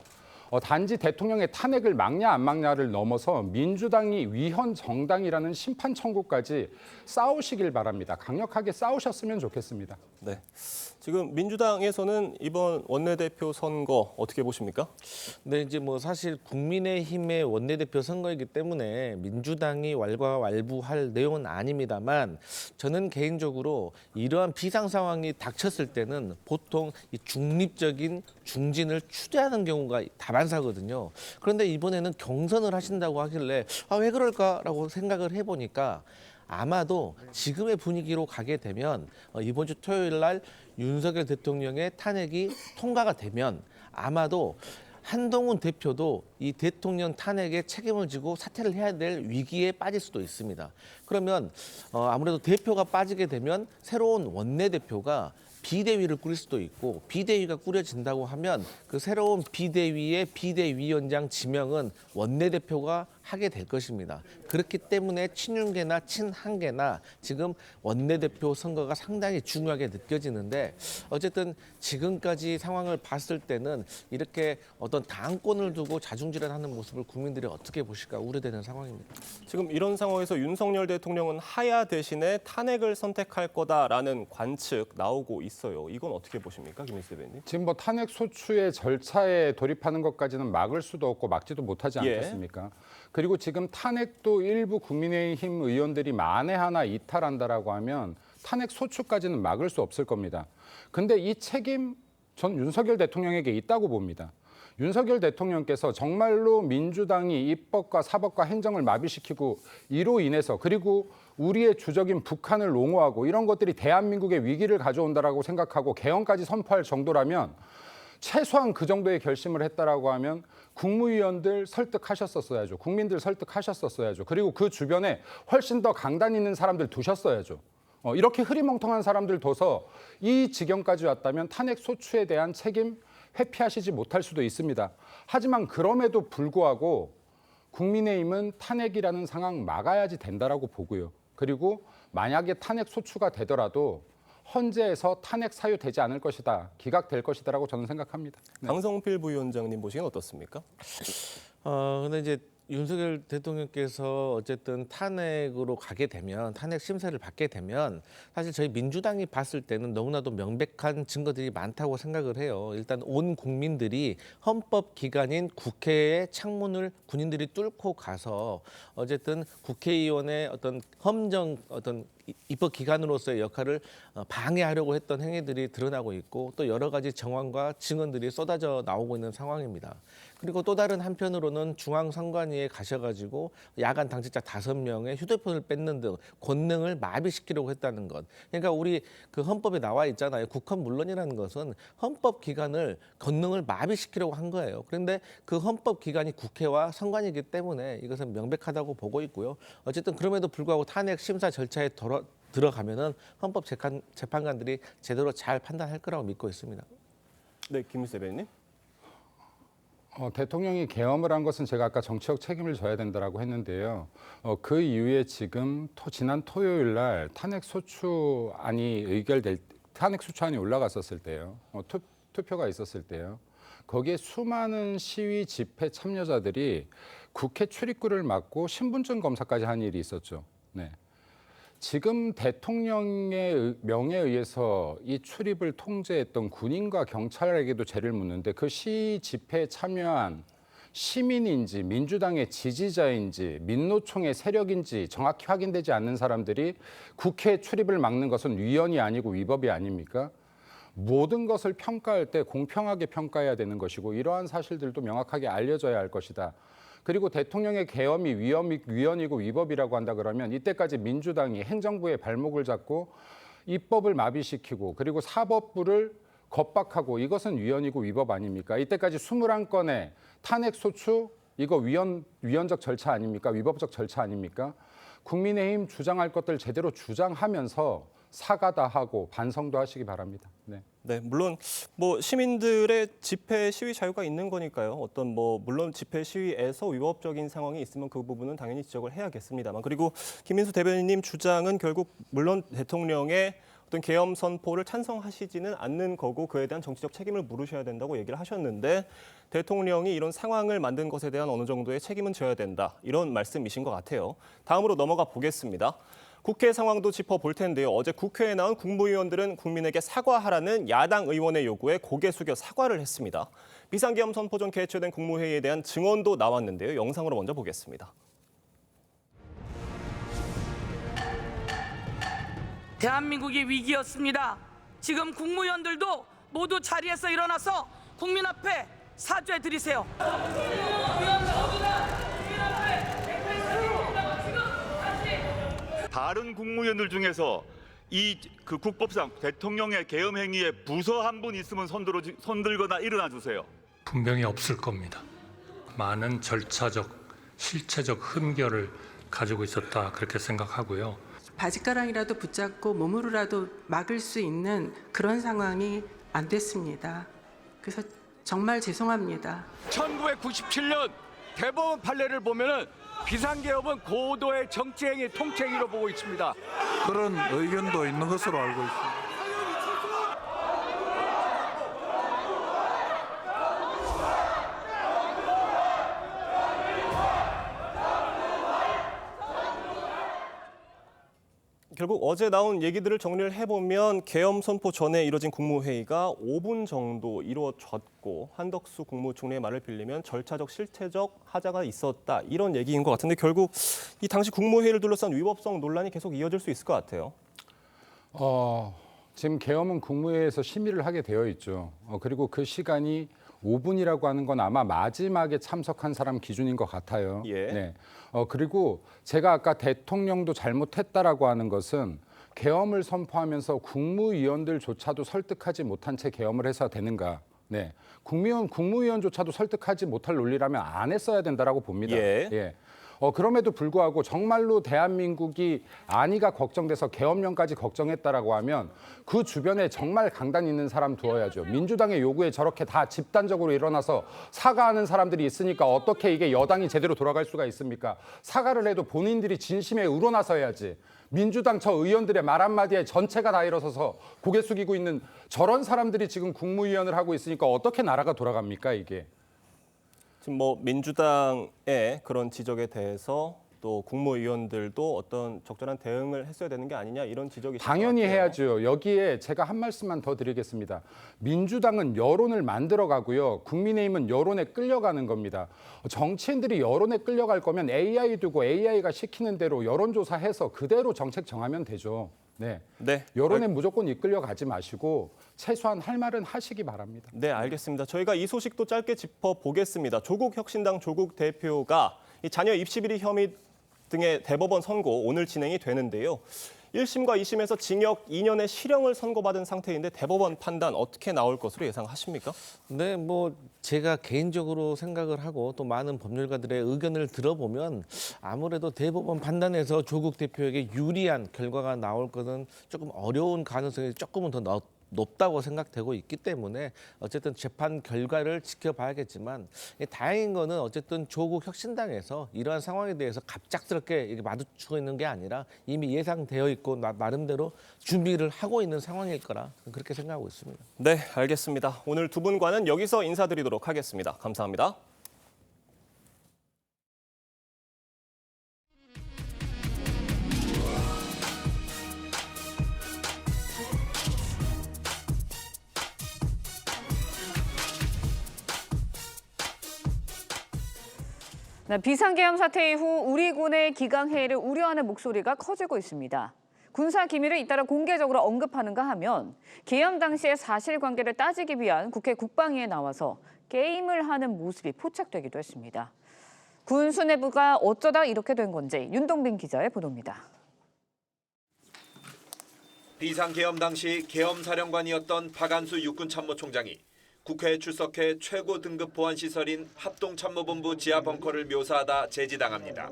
단지 대통령의 탄핵을 막냐 안 막냐를 넘어서 민주당이 위헌 정당이라는 심판 청구까지 싸우시길 바랍니다. 강력하게 싸우셨으면 좋겠습니다. 네. 지금 민주당에서는 이번 원내대표 선거 어떻게 보십니까? 네, 이제 뭐 사실 국민의힘의 원내대표 선거이기 때문에 민주당이 왈가왈부할 내용은 아닙니다만 저는 개인적으로 이러한 비상 상황이 닥쳤을 때는 보통 이 중립적인 중진을 추대하는 경우가 다반사거든요. 그런데 이번에는 경선을 하신다고 하길래 왜 그럴까라고 생각을 해보니까 아마도 지금의 분위기로 가게 되면 이번 주 토요일 날 윤석열 대통령의 탄핵이 통과가 되면 아마도 한동훈 대표도 이 대통령 탄핵에 책임을 지고 사퇴를 해야 될 위기에 빠질 수도 있습니다. 그러면 아무래도 대표가 빠지게 되면 새로운 원내대표가 비대위를 꾸릴 수도 있고 비대위가 꾸려진다고 하면 그 새로운 비대위의 비대위원장 지명은 원내대표가 하게 될 것입니다. 그렇기 때문에 친윤계나 친한계나 지금 원내대표 선거가 상당히 중요하게 느껴지는데 어쨌든 지금까지 상황을 봤을 때는 이렇게 어떤 당권을 두고 자중질환하는 모습을 국민들이 어떻게 보실까 우려되는 상황입니다. 지금 이런 상황에서 윤석열 대통령은 하야 대신에 탄핵을 선택할 거다라는 관측 나오고 있어요. 이건 어떻게 보십니까, 김민수 대변인? 지금 뭐 탄핵 소추의 절차에 돌입하는 것까지는 막을 수도 없고 막지도 못하지 않겠습니까? 그리고 지금 탄핵도 일부 국민의힘 의원들이 만에 하나 이탈한다라고 하면 탄핵 소추까지는 막을 수 없을 겁니다. 근데 이 책임 전 윤석열 대통령에게 있다고 봅니다. 윤석열 대통령께서 정말로 민주당이 입법과 사법과 행정을 마비시키고 이로 인해서 그리고 우리의 주적인 북한을 옹호하고 이런 것들이 대한민국의 위기를 가져온다라고 생각하고 개헌까지 선포할 정도라면 최소한 그 정도의 결심을 했다라고 하면 국무위원들 설득하셨었어야죠. 국민들 설득하셨었어야죠. 그리고 그 주변에 훨씬 더 강단 있는 사람들 두셨어야죠. 이렇게 흐리멍텅한 사람들 둬서 이 지경까지 왔다면 탄핵 소추에 대한 책임 회피하시지 못할 수도 있습니다. 하지만 그럼에도 불구하고 국민의힘은 탄핵이라는 상황 막아야지 된다라고 보고요. 그리고 만약에 탄핵 소추가 되더라도 헌재에서 탄핵 사유되지 않을 것이다, 기각될 것이다라고 저는 생각합니다. 네. 강성필 부위원장님 보시기엔 어떻습니까? 근데 이제 윤석열 대통령께서 어쨌든 탄핵으로 가게 되면, 탄핵 심사를 받게 되면 사실 저희 민주당이 봤을 때는 너무나도 명백한 증거들이 많다고 생각을 해요. 일단 온 국민들이 헌법 기관인 국회의 창문을 군인들이 뚫고 가서 어쨌든 국회의원의 어떤 헌정 어떤 입법 기관으로서의 역할을 방해하려고 했던 행위들이 드러나고 있고, 또 여러 가지 정황과 증언들이 쏟아져 나오고 있는 상황입니다. 그리고 또 다른 한편으로는 중앙선관위에 가셔가지고 야간 당직자 5명의 휴대폰을 뺏는 등 권능을 마비시키려고 했다는 것. 그러니까 우리 그 헌법에 나와 있잖아요. 국헌 물론이라는 것은 헌법 기관을 권능을 마비시키려고 한 거예요. 그런데 그 헌법 기관이 국회와 선관위이기 때문에 이것은 명백하다고 보고 있고요. 어쨌든 그럼에도 불구하고 탄핵 심사 절차에 들어가면은 헌법 재판관들이 제대로 잘 판단할 거라고 믿고 있습니다. 네, 김일수 대변인님. 대통령이 계엄을 한 것은 제가 아까 정치적 책임을 져야 된다라고 했는데요. 그 이후에 지금 지난 토요일 날 탄핵 소추안이 올라갔었을 때요. 투표가 있었을 때요. 거기에 수많은 시위 집회 참여자들이 국회 출입구를 막고 신분증 검사까지 한 일이 있었죠. 네. 지금 대통령의 명에 의해서 이 출입을 통제했던 군인과 경찰에게도 죄를 묻는데, 그 시위 집회에 참여한 시민인지 민주당의 지지자인지 민노총의 세력인지 정확히 확인되지 않는 사람들이 국회 출입을 막는 것은 위헌이 아니고 위법이 아닙니까? 모든 것을 평가할 때 공평하게 평가해야 되는 것이고, 이러한 사실들도 명확하게 알려져야 할 것이다. 그리고 대통령의 계엄이 위헌이고 위법이라고 한다 그러면 이때까지 민주당이 행정부의 발목을 잡고 입법을 마비시키고 그리고 사법부를 겁박하고, 이것은 위헌이고 위법 아닙니까? 이때까지 21건의 탄핵 소추, 이거 위헌적 절차 아닙니까? 위법적 절차 아닙니까? 국민의힘 주장할 것들 제대로 주장하면서 사과도 하고 반성도 하시기 바랍니다. 네. 네, 물론 뭐 시민들의 집회 시위 자유가 있는 거니까요. 물론 집회 시위에서 위법적인 상황이 있으면 그 부분은 당연히 지적을 해야겠습니다만, 그리고 김인수 대변인님 주장은 결국 물론 대통령의 어떤 계엄 선포를 찬성하시지는 않는 거고 그에 대한 정치적 책임을 물으셔야 된다고 얘기를 하셨는데, 대통령이 이런 상황을 만든 것에 대한 어느 정도의 책임은 져야 된다, 이런 말씀이신 것 같아요. 다음으로 넘어가 보겠습니다. 국회 상황도 짚어볼 텐데요. 어제 국회에 나온 국무위원들은 국민에게 사과하라는 야당 의원의 요구에 고개 숙여 사과를 했습니다. 비상계엄 선포 전 개최된 국무회의에 대한 증언도 나왔는데요. 영상으로 먼저 보겠습니다. 대한민국이 위기였습니다. 지금 국무위원들도 모두 자리에서 일어나서 국민 앞에 사죄 드리세요. 다른 국무위원들 중에서 그 국법상 대통령의 계엄 행위에 부서 한 분 있으면 손들거나 일어나 주세요. 분명히 없을 겁니다. 많은 절차적, 실체적 흠결을 가지고 있었다, 그렇게 생각하고요. 바짓가랑이라도 붙잡고 몸으로라도 막을 수 있는 그런 상황이 안 됐습니다. 그래서 정말 죄송합니다. 1997년 대법원 판례를 보면은 비상계엄은 고도의 정치행위 통치행위로 보고 있습니다. 그런 의견도 있는 것으로 알고 있습니다. 결국 어제 나온 얘기들을 정리를 해보면 계엄 선포 전에 이뤄진 국무회의가 5분 정도 이루어졌고, 한덕수 국무총리의 말을 빌리면 절차적, 실체적 하자가 있었다, 이런 얘기인 것 같은데, 결국 이 당시 국무회의를 둘러싼 위법성 논란이 계속 이어질 수 있을 것 같아요. 지금 계엄은 국무회의에서 심의를 하게 되어 있죠. 그리고 그 시간이 5분이라고 하는 건 아마 마지막에 참석한 사람 기준인 것 같아요. 예. 네. 그리고 제가 아까 대통령도 잘못했다라고 하는 것은 계엄을 선포하면서 국무위원들조차도 설득하지 못한 채 계엄을 해서 되는가? 네. 국무위원조차도 설득하지 못할 논리라면 안 했어야 된다라고 봅니다. 예. 그럼에도 불구하고 정말로 대한민국이 안위가 걱정돼서 계엄령까지 걱정했다라고 하면 그 주변에 정말 강단 있는 사람 두어야죠. 민주당의 요구에 저렇게 다 집단적으로 일어나서 사과하는 사람들이 있으니까 어떻게 이게 여당이 제대로 돌아갈 수가 있습니까? 사과를 해도 본인들이 진심에 우러나서 해야지. 민주당 저 의원들의 말 한마디에 전체가 다 일어서서 고개 숙이고 있는 저런 사람들이 지금 국무위원을 하고 있으니까 어떻게 나라가 돌아갑니까, 이게? 지금 뭐 민주당의 그런 지적에 대해서 또 국무위원들도 어떤 적절한 대응을 했어야 되는 게 아니냐 이런 지적이 당연히 해야죠. 여기에 제가 한 말씀만 더 드리겠습니다. 민주당은 여론을 만들어가고요. 국민의힘은 여론에 끌려가는 겁니다. 정치인들이 여론에 끌려갈 거면 AI 두고 AI가 시키는 대로 여론조사해서 그대로 정책 정하면 되죠. 네. 여론에 무조건 이끌려가지 마시고 최소한 할 말은 하시기 바랍니다. 네, 알겠습니다. 저희가 이 소식도 짧게 짚어보겠습니다. 조국 혁신당 조국 대표가 이 자녀 입시 비리 혐의 등의 대법원 선고 오늘 진행이 되는데요. 1심과 2심에서 징역 2년의 실형을 선고받은 상태인데 대법원 판단 어떻게 나올 것으로 예상하십니까? 네, 뭐 제가 개인적으로 생각을 하고 또 많은 법률가들의 의견을 들어보면 아무래도 대법원 판단에서 조국 대표에게 유리한 결과가 나올 것은 조금 어려운 가능성이 조금은 더 높다고 생각되고 있기 때문에 어쨌든 재판 결과를 지켜봐야겠지만 다행인 거는 어쨌든 조국 혁신당에서 이러한 상황에 대해서 갑작스럽게 이렇게 마주치고 있는 게 아니라 이미 예상되어 있고 나름대로 준비를 하고 있는 상황일 거라 그렇게 생각하고 있습니다. 네, 알겠습니다. 오늘 두 분과는 여기서 인사드리도록 하겠습니다. 감사합니다. 비상계엄 사태 이후 우리 군의 기강해이를 우려하는 목소리가 커지고 있습니다. 군사 기밀을 잇따라 공개적으로 언급하는가 하면 계엄 당시의 사실관계를 따지기 위한 국회 국방위에 나와서 게임을 하는 모습이 포착되기도 했습니다. 군 수뇌부가 어쩌다 이렇게 된 건지 윤동빈 기자의 보도입니다. 비상계엄 당시 계엄사령관이었던 박안수 육군참모총장이 국회에 출석해 최고 등급 보안시설인 합동참모본부 지하 벙커를 묘사하다 제지당합니다.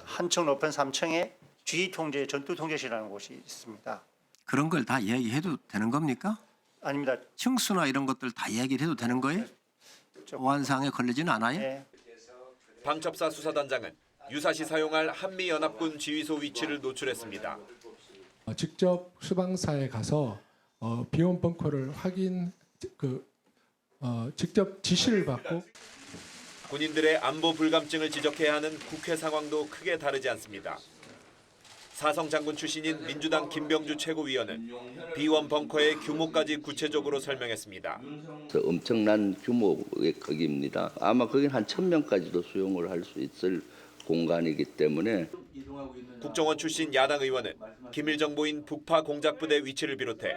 한 층 높은 3층에 지휘통제 전투통제실이라는 곳이 있습니다. 그런 걸 다 이야기해도 되는 겁니까? 아닙니다. 층수나 이런 것들 다 이야기를 해도 되는 거예요? 보안상에 걸리지는 않아요? 네. 방첩사 수사단장은 유사시 사용할 한미연합군 지휘소 위치를 노출했습니다. 직접 수방사에 가서 비원 벙커를 직접 지시를 받고 군인들의 안보 불감증을 지적해야 하는 국회 상황도 크게 다르지 않습니다. 사성 장군 출신인 민주당 김병주 최고위원은 비원 벙커의 규모까지 구체적으로 설명했습니다. 엄청난 규모의 크기입니다. 아마 거긴 한 1,000명까지도 수용을 할 수 있을 공간이기 때문에. 국정원 출신 야당 의원은 기밀정보인 북파 공작부대 위치를 비롯해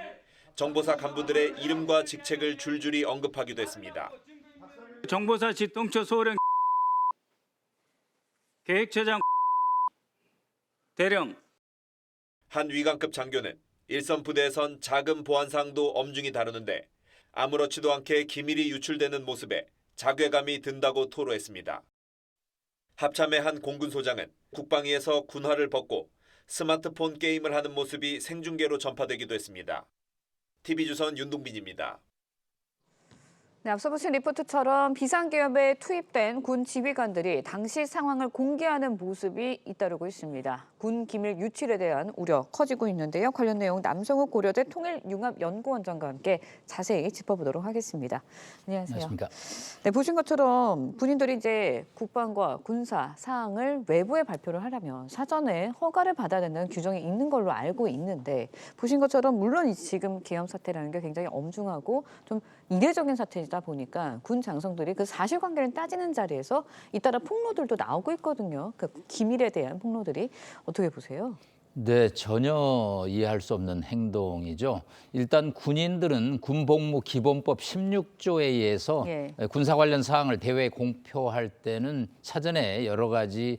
정보사 간부들의 이름과 직책을 줄줄이 언급하기도 했습니다. 정보사 지동처 소령 계획처장 대령 한 위관급 장교는 일선 부대에선 작은 보안상도 엄중히 다루는데 아무렇지도 않게 기밀이 유출되는 모습에 자괴감이 든다고 토로했습니다. 합참의 한 공군소장은 국방위에서 군화를 벗고 스마트폰 게임을 하는 모습이 생중계로 전파되기도 했습니다. TV조선 윤동빈입니다. 네, 앞서 보신 리포트처럼 비상계엄에 투입된 군 지휘관들이 당시 상황을 공개하는 모습이 잇따르고 있습니다. 군 기밀 유출에 대한 우려 커지고 있는데요. 관련 내용 남성욱 고려대 통일융합연구원장과 함께 자세히 짚어보도록 하겠습니다. 안녕하세요. 안녕하십니까. 네, 보신 것처럼 군인들이 이제 국방과 군사 사항을 외부에 발표를 하려면 사전에 허가를 받아야 되는 규정이 있는 걸로 알고 있는데 보신 것처럼 물론 지금 계엄 사태라는 게 굉장히 엄중하고 좀 이례적인 사태이다 보니까 군 장성들이 그 사실관계를 따지는 자리에서 잇따라 폭로들도 나오고 있거든요. 그 기밀에 대한 폭로들이 어떻게 보세요? 네, 전혀 이해할 수 없는 행동이죠. 일단 군인들은 군복무 기본법 16조에 의해서 예. 군사 관련 사항을 대회에 공표할 때는 사전에 여러 가지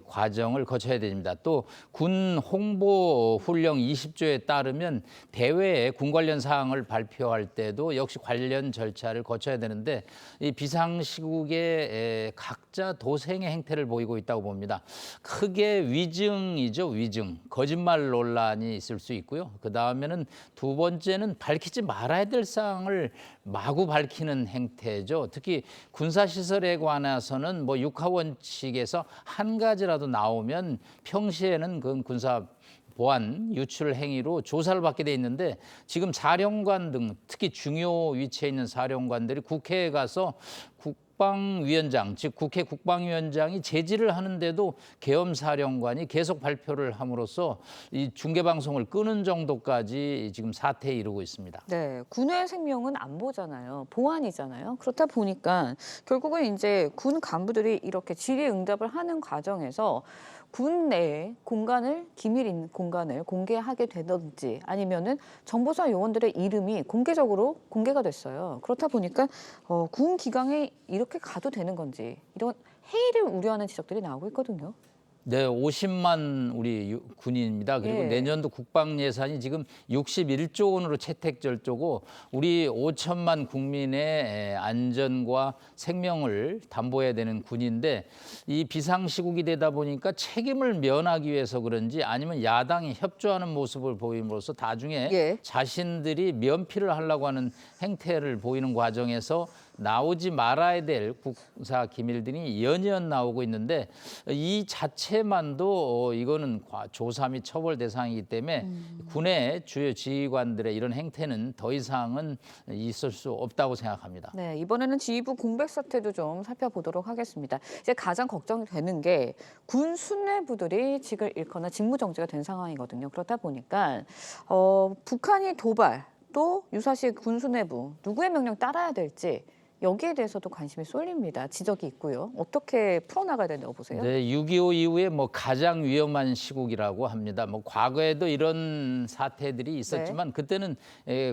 과정을 거쳐야 됩니다. 또 군 홍보 훈령 20조에 따르면 대회에 군 관련 사항을 발표할 때도 역시 관련 절차를 거쳐야 되는데 이 비상시국에 각자 도생의 행태를 보이고 있다고 봅니다. 크게 위증이죠, 위증. 거짓말 논란이 있을 수 있고요. 그 다음에는 두 번째는 밝히지 말아야 될 사항을 마구 밝히는 행태죠. 특히 군사시설에 관해서는 뭐 육하원칙에서 한 가지라도 나오면 평시에는 그건 군사 보안 유출 행위로 조사를 받게 돼 있는데 지금 사령관 등 특히 중요 위치에 있는 사령관들이 국회에 가서 국방위원장, 즉 국회 국방위원장이 제지를 하는데도 계엄사령관이 계속 발표를 함으로써 이 중계방송을 끄는 정도까지 지금 사태에 이르고 있습니다. 네, 군의 생명은 안보잖아요. 보안이잖아요. 그렇다 보니까 결국은 이제 군 간부들이 이렇게 질의응답을 하는 과정에서 군 내에 공간을 기밀인 공간을 공개하게 되든지 아니면은 정보사 요원들의 이름이 공개적으로 공개가 됐어요. 그렇다 보니까 군 기강에 이렇게 가도 되는 건지 이런 해이를 우려하는 지적들이 나오고 있거든요. 네, 50만 우리 군인입니다. 그리고 예. 내년도 국방 예산이 지금 61조 원으로 채택절조고 우리 5천만 국민의 안전과 생명을 담보해야 되는 군인데 이 비상시국이 되다 보니까 책임을 면하기 위해서 그런지 아니면 야당이 협조하는 모습을 보임으로써 나중에 예. 자신들이 면피를 하려고 하는 행태를 보이는 과정에서 나오지 말아야 될 국사 기밀들이 연이어 나오고 있는데 이 자체만도 이거는 조사 및 처벌 대상이기 때문에 군의 주요 지휘관들의 이런 행태는 더 이상은 있을 수 없다고 생각합니다. 네, 이번에는 지휘부 공백 사태도 좀 살펴보도록 하겠습니다. 이제 가장 걱정이 되는 게 군 수뇌부들이 직을 잃거나 직무정지가 된 상황이거든요. 그렇다 보니까 북한이 도발 또 유사시 군 수뇌부 누구의 명령 따라야 될지 여기에 대해서도 관심이 쏠립니다. 지적이 있고요. 어떻게 풀어나가야 된다고 보세요? 네, 6.25 이후에 뭐 가장 위험한 시국이라고 합니다. 뭐 과거에도 이런 사태들이 있었지만 그때는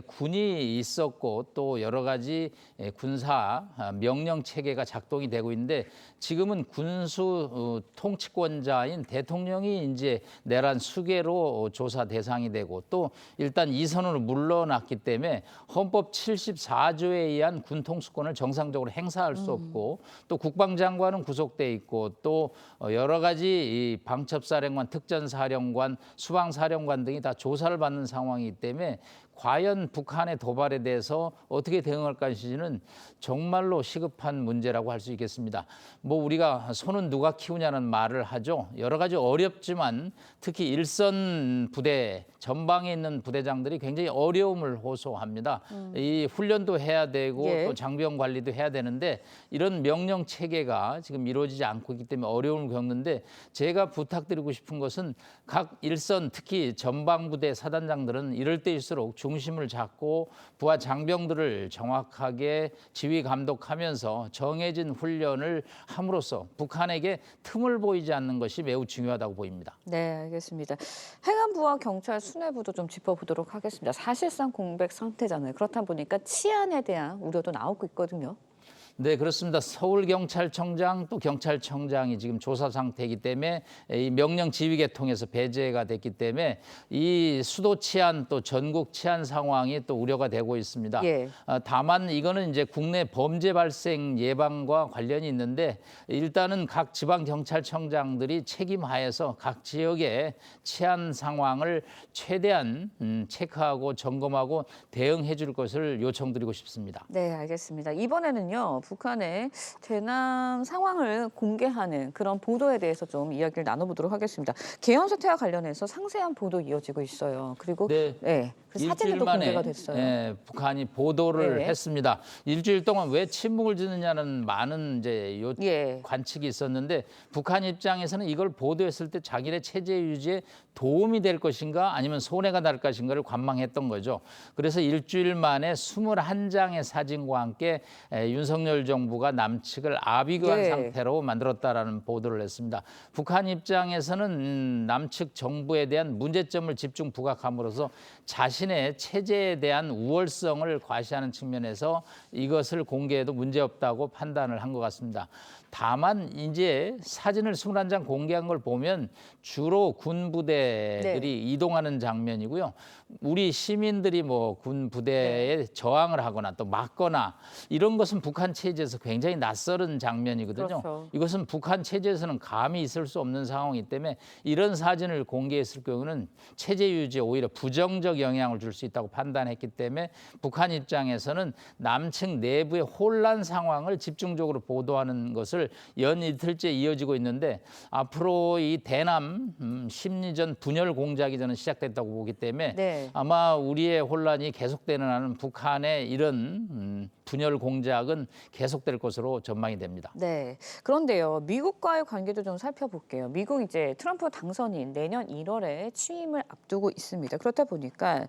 군이 있었고 또 여러 가지 군사 명령 체계가 작동이 되고 있는데 지금은 군수 통치권자인 대통령이 이제 내란 수계로 조사 대상이 되고 또 일단 이선으로 물러났기 때문에 헌법 74조에 의한 군 통수권을 정상적으로 행사할 수 없고 또 국방장관은 구속돼 있고 또 여러 가지 이 방첩사령관, 특전사령관, 수방사령관 등이 다 조사를 받는 상황이기 때문에 과연 북한의 도발에 대해서 어떻게 대응할 것인지는 정말로 시급한 문제라고 할 수 있겠습니다. 뭐 우리가 손은 누가 키우냐는 말을 하죠. 여러 가지 어렵지만 특히 일선 부대 전방에 있는 부대장들이 굉장히 어려움을 호소합니다. 이 훈련도 해야 되고 또 장병 관리도 해야 되는데 이런 명령 체계가 지금 이루어지지 않고 있기 때문에 어려움을 겪는데 제가 부탁드리고 싶은 것은 각 일선 특히 전방 부대 사단장들은 이럴 때일수록 중심을 잡고 부하 장병들을 정확하게 지휘 감독하면서 정해진 훈련을 함으로써 북한에게 틈을 보이지 않는 것이 매우 중요하다고 보입니다. 네, 알겠습니다. 행안부와 경찰 수뇌부도 좀 짚어보도록 하겠습니다. 사실상 공백 상태잖아요. 그렇다 보니까 치안에 대한 우려도 나오고 있거든요. 네, 그렇습니다. 서울경찰청장 또 경찰청장이 지금 조사 상태이기 때문에 이 명령 지휘계 통해서 배제가 됐기 때문에 이 수도 치안 또 전국 치안 상황이 또 우려가 되고 있습니다. 예. 다만 이거는 이제 국내 범죄 발생 예방과 관련이 있는데 일단은 각 지방경찰청장들이 책임하에서 각 지역의 치안 상황을 최대한 체크하고 점검하고 대응해 줄 것을 요청드리고 싶습니다. 네, 알겠습니다. 이번에는요. 북한의 대남 상황을 공개하는 그런 보도에 대해서 좀 이야기를 나눠보도록 하겠습니다. 계엄 사태와 관련해서 상세한 보도 이어지고 있어요. 그리고 그 사진도 공개가 됐어요. 북한이 보도를 네. 했습니다. 일주일 동안 왜 침묵을 지느냐는 많은 이제 관측이 있었는데 북한 입장에서는 이걸 보도했을 때 자기네 체제 유지에 도움이 될 것인가 아니면 손해가 날 것인가를 관망했던 거죠. 그래서 일주일 만에 21장의 사진과 함께 윤석열 정부가 남측을 아비규환 상태로 만들었다라는 보도를 했습니다. 북한 입장에서는 남측 정부에 대한 문제점을 집중 부각함으로써 자신의 체제에 대한 우월성을 과시하는 측면에서 이것을 공개해도 문제없다고 판단을 한 것 같습니다. 다만 이제 사진을 21장 공개한 걸 보면 주로 군 부대들이 이동하는 장면이고요. 우리 시민들이 뭐 군 부대에 저항을 하거나 또 막거나 이런 것은 북한 체제에서 굉장히 낯설은 장면이거든요. 그렇죠. 이것은 북한 체제에서는 감히 있을 수 없는 상황이기 때문에 이런 사진을 공개했을 경우는 체제 유지에 오히려 부정적 영향을 줄 수 있다고 판단했기 때문에 북한 입장에서는 남측 내부의 혼란 상황을 집중적으로 보도하는 것을 연 이틀째 이어지고 있는데 앞으로 이 대남 심리전 분열 공작이 저는 시작됐다고 보기 때문에 아마 우리의 혼란이 계속되는 한은 북한의 이런 분열 공작은 계속될 것으로 전망이 됩니다. 네. 그런데요, 미국과의 관계도 좀 살펴볼게요. 미국 이제 트럼프 당선인 내년 1월에 취임을 앞두고 있습니다. 그렇다 보니까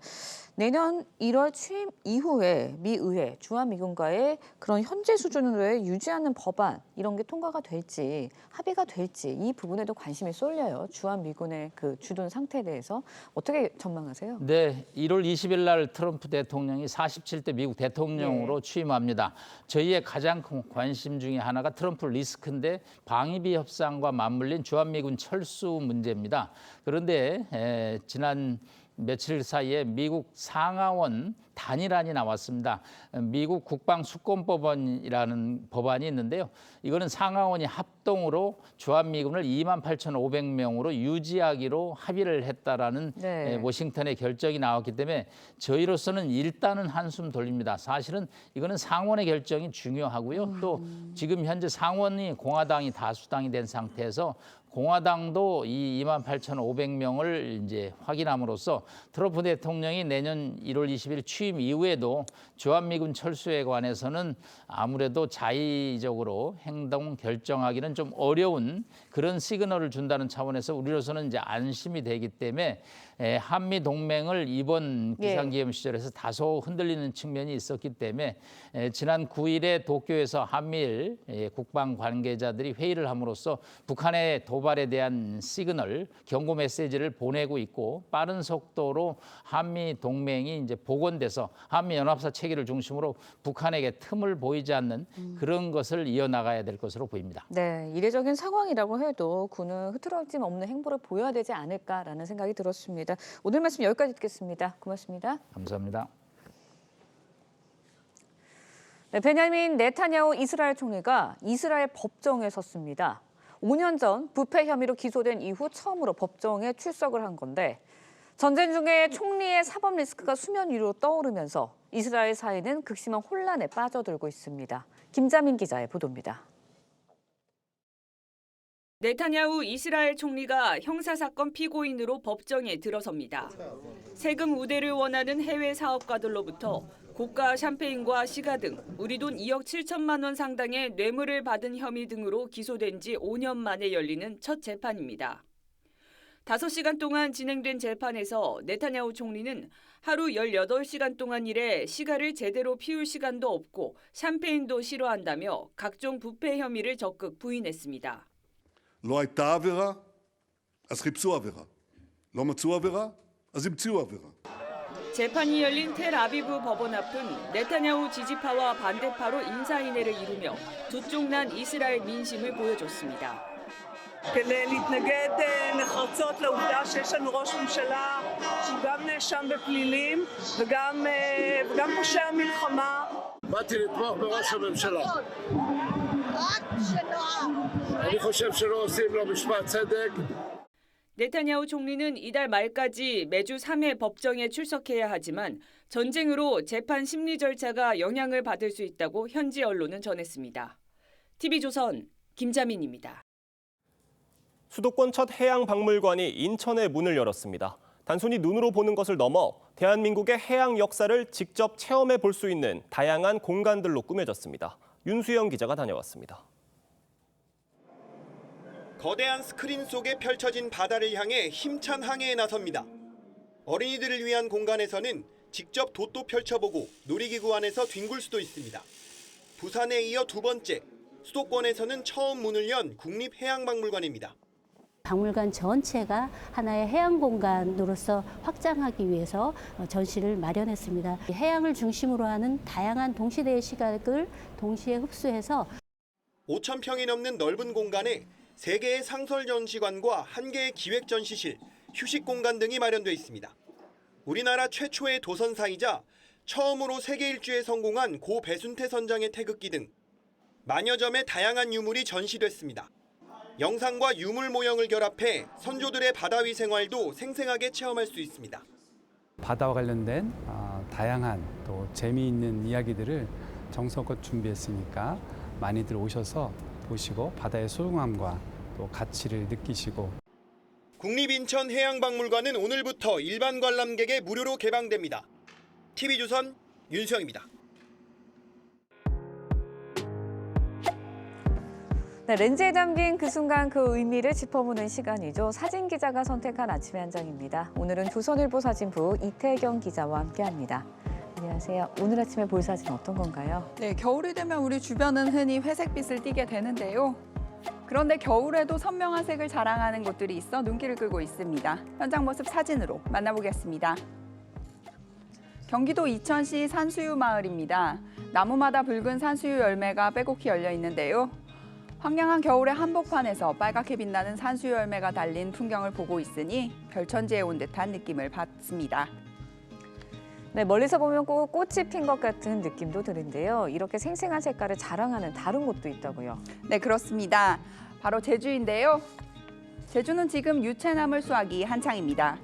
내년 1월 취임 이후에 미 의회 주한미군과의 그런 현재 수준으로 유지하는 법안 이런 게 통과가 될지 합의가 될지 이 부분에도 관심이 쏠려요. 주한미군의 그 주둔 상태에 대해서 어떻게 전망하세요? 네, 1월 20일 날 트럼프 대통령이 47대 미국 대통령으로 취임합니다. 저희의 가장 큰 관심 중에 하나가 트럼프 리스크인데 방위비 협상과 맞물린 주한미군 철수 문제입니다. 그런데 지난 며칠 사이에 미국 상하원 단일안이 나왔습니다. 미국 국방수권법안이라는 법안이 있는데요. 이거는 상하원이 합동으로 주한미군을 28,500명으로 유지하기로 합의를 했다라는 워싱턴의 결정이 나왔기 때문에 저희로서는 일단은 한숨 돌립니다. 사실은 이거는 상원의 결정이 중요하고요. 또 지금 현재 상원이 공화당이 다수당이 된 상태에서 공화당도 이 28,500명을 이제 확인함으로써 트럼프 대통령이 내년 1월 20일 취임 이후에도 주한미군 철수에 관해서는 아무래도 자의적으로 행동 결정하기는 좀 어려운 그런 시그널을 준다는 차원에서 우리로서는 이제 안심이 되기 때문에 한미 동맹을 이번 비상기험 시절에서 다소 흔들리는 측면이 있었기 때문에 지난 9일에 도쿄에서 한미일 국방 관계자들이 회의를 함으로써 북한의 도발에 대한 시그널, 경고 메시지를 보내고 있고 빠른 속도로 한미 동맹이 이제 복원돼서 한미 연합사 체계를 중심으로 북한에게 틈을 보이지 않는 그런 것을 이어나가야 될 것으로 보입니다. 네, 이례적인 상황이라고 해도 군은 흐트러짐 없는 행보를 보여야 되지 않을까라는 생각이 들었습니다. 오늘 말씀 여기까지 듣겠습니다. 고맙습니다. 감사합니다. 네, 베냐민 네타냐후 이스라엘 총리가 이스라엘 법정에 섰습니다. 5년 전 부패 혐의로 기소된 이후 처음으로 법정에 출석을 한 건데 전쟁 중에 총리의 사법 리스크가 수면 위로 떠오르면서 이스라엘 사회는 극심한 혼란에 빠져들고 있습니다. 김자민 기자의 보도입니다. 네타냐후 이스라엘 총리가 형사사건 피고인으로 법정에 들어섭니다. 세금 우대를 원하는 해외 사업가들로부터 고가 샴페인과 시가 등 우리 돈 2억 7천만 원 상당의 뇌물을 받은 혐의 등으로 기소된 지 5년 만에 열리는 첫 재판입니다. 5시간 동안 진행된 재판에서 네타냐후 총리는 하루 18시간 동안 일해 시가를 제대로 피울 시간도 없고 샴페인도 싫어한다며 각종 부패 혐의를 적극 부인했습니다. לא הייתה עבירה, אז חיפשו עבירה. לא מצאו עבירה, אז המציאו עבירה. 재판이 열린 텔아비브 법원 앞은 네타냐후 지지파와 반대파로 인사인해를 이루며 두 쪽 난 이스라엘 민심을 보여줬습니다. כדי להתנגד נחרצות לעובדה שיש לנו ראש ממשלה שהוא גם נאשם בפלילים וגם פושע מלחמה. באתי לתמוך בראש הממשלה. אני חושב שלא עושים לו משפט צדק. 네타냐후 총리는 이달 말까지 매주 3회 법정에 출석해야 하지만 전쟁으로 재판 심리 절차가 영향을 받을 수 있다고 현지 언론은 전했습니다. TV조선 김자민입니다. 수도권 첫 해양박물관이 인천에 문을 열었습니다. 단순히 눈으로 보는 것을 넘어 대한민국의 해양 역사를 직접 체험해 볼 수 있는 다양한 공간들로 꾸며졌습니다. 윤수영 기자가 다녀왔습니다. 거대한 스크린 속에 펼쳐진 바다를 향해 힘찬 항해에 나섭니다. 어린이들을 위한 공간에서는 직접 돛도 펼쳐보고 놀이기구 안에서 뒹굴 수도 있습니다. 부산에 이어 두 번째, 수도권에서는 처음 문을 연 국립해양박물관입니다. 박물관 전체가 하나의 해양 공간으로서 확장하기 위해서 전시를 마련했습니다. 해양을 중심으로 하는 다양한 동시대의 시각을 동시에 흡수해서 5,000평이 넘는 넓은 공간에 3개의 상설 전시관과 1개의 기획 전시실, 휴식 공간 등이 마련돼 있습니다. 우리나라 최초의 도선사이자 처음으로 세계 일주에 성공한 고 배순태 선장의 태극기 등 만여 점의 다양한 유물이 전시됐습니다. 영상과 유물 모형을 결합해 선조들의 바다위 생활도 생생하게 체험할 수 있습니다. 바다와 관련된 다양한 또 재미있는 이야기들을 정성껏 준비했으니까 많이들 오셔서 보시고 바다의 소중함과 또 가치를 느끼시고. 국립인천해양박물관은 오늘부터 일반 관람객에 무료로 개방됩니다. TV조선 윤수영입니다. 네, 렌즈에 담긴 그 순간 그 의미를 짚어보는 시간이죠. 사진 기자가 선택한 아침의 한 장입니다. 오늘은 조선일보 사진부 이태경 기자와 함께합니다. 안녕하세요. 오늘 아침에 볼 사진 어떤 건가요? 네, 겨울이 되면 우리 주변은 흔히 회색빛을 띠게 되는데요. 그런데 겨울에도 선명한 색을 자랑하는 곳들이 있어 눈길을 끌고 있습니다. 현장 모습 사진으로 만나보겠습니다. 경기도 이천시 산수유 마을입니다. 나무마다 붉은 산수유 열매가 빼곡히 열려 있는데요. 황량한 겨울의 한복판에서 빨갛게 빛나는 산수유 열매가 달린 풍경을 보고 있으니 별천지에 온 듯한 느낌을 받습니다. 네, 멀리서 보면 꼭 꽃이 핀 것 같은 느낌도 드는데요. 이렇게 생생한 색깔을 자랑하는 다른 곳도 있다고요. 네, 그렇습니다. 바로 제주인데요. 제주는 지금 유채나물 수확이 한창입니다.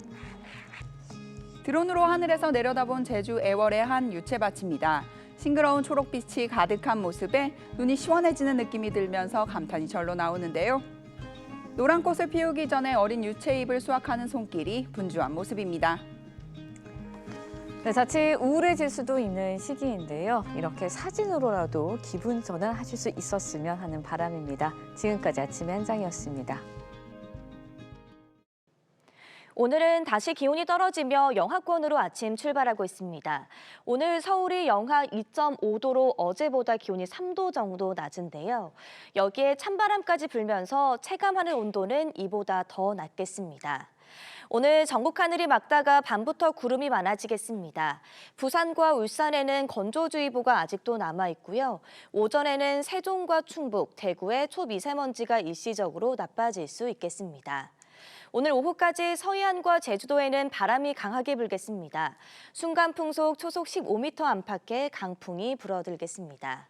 드론으로 하늘에서 내려다본 제주 애월의 한 유채밭입니다. 싱그러운 초록빛이 가득한 모습에 눈이 시원해지는 느낌이 들면서 감탄이 절로 나오는데요. 노란 꽃을 피우기 전에 어린 유채잎을 수확하는 손길이 분주한 모습입니다. 네, 자칫 우울해질 수도 있는 시기인데요. 이렇게 사진으로라도 기분 전환하실 수 있었으면 하는 바람입니다. 지금까지 아침의 한 장이었습니다. 오늘은 다시 기온이 떨어지며 영하권으로 아침 출발하고 있습니다. 오늘 서울이 영하 2.5도로 어제보다 기온이 3도 정도 낮은데요. 여기에 찬바람까지 불면서 체감하는 온도는 이보다 더 낮겠습니다. 오늘 전국 하늘이 맑다가 밤부터 구름이 많아지겠습니다. 부산과 울산에는 건조주의보가 아직도 남아있고요. 오전에는 세종과 충북, 대구에 초미세먼지가 일시적으로 나빠질 수 있겠습니다. 오늘 오후까지 서해안과 제주도에는 바람이 강하게 불겠습니다. 순간 풍속 초속 15m 안팎의 강풍이 불어들겠습니다.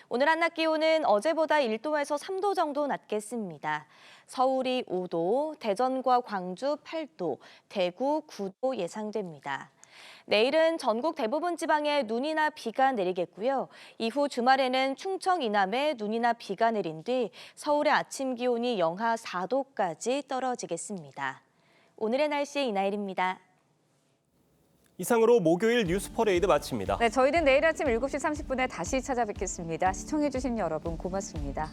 오늘 한낮 기온은 어제보다 1도에서 3도 정도 낮겠습니다. 서울이 5도, 대전과 광주 8도, 대구 9도 예상됩니다. 내일은 전국 대부분 지방에 눈이나 비가 내리겠고요. 이후 주말에는 충청 이남에 눈이나 비가 내린 뒤 서울의 아침 기온이 영하 4도까지 떨어지겠습니다. 오늘의 날씨 이나일입니다. 이상으로 목요일 뉴스 퍼레이드 마칩니다. 네, 저희는 내일 아침 7시 30분에 다시 찾아뵙겠습니다. 시청해주신 여러분 고맙습니다.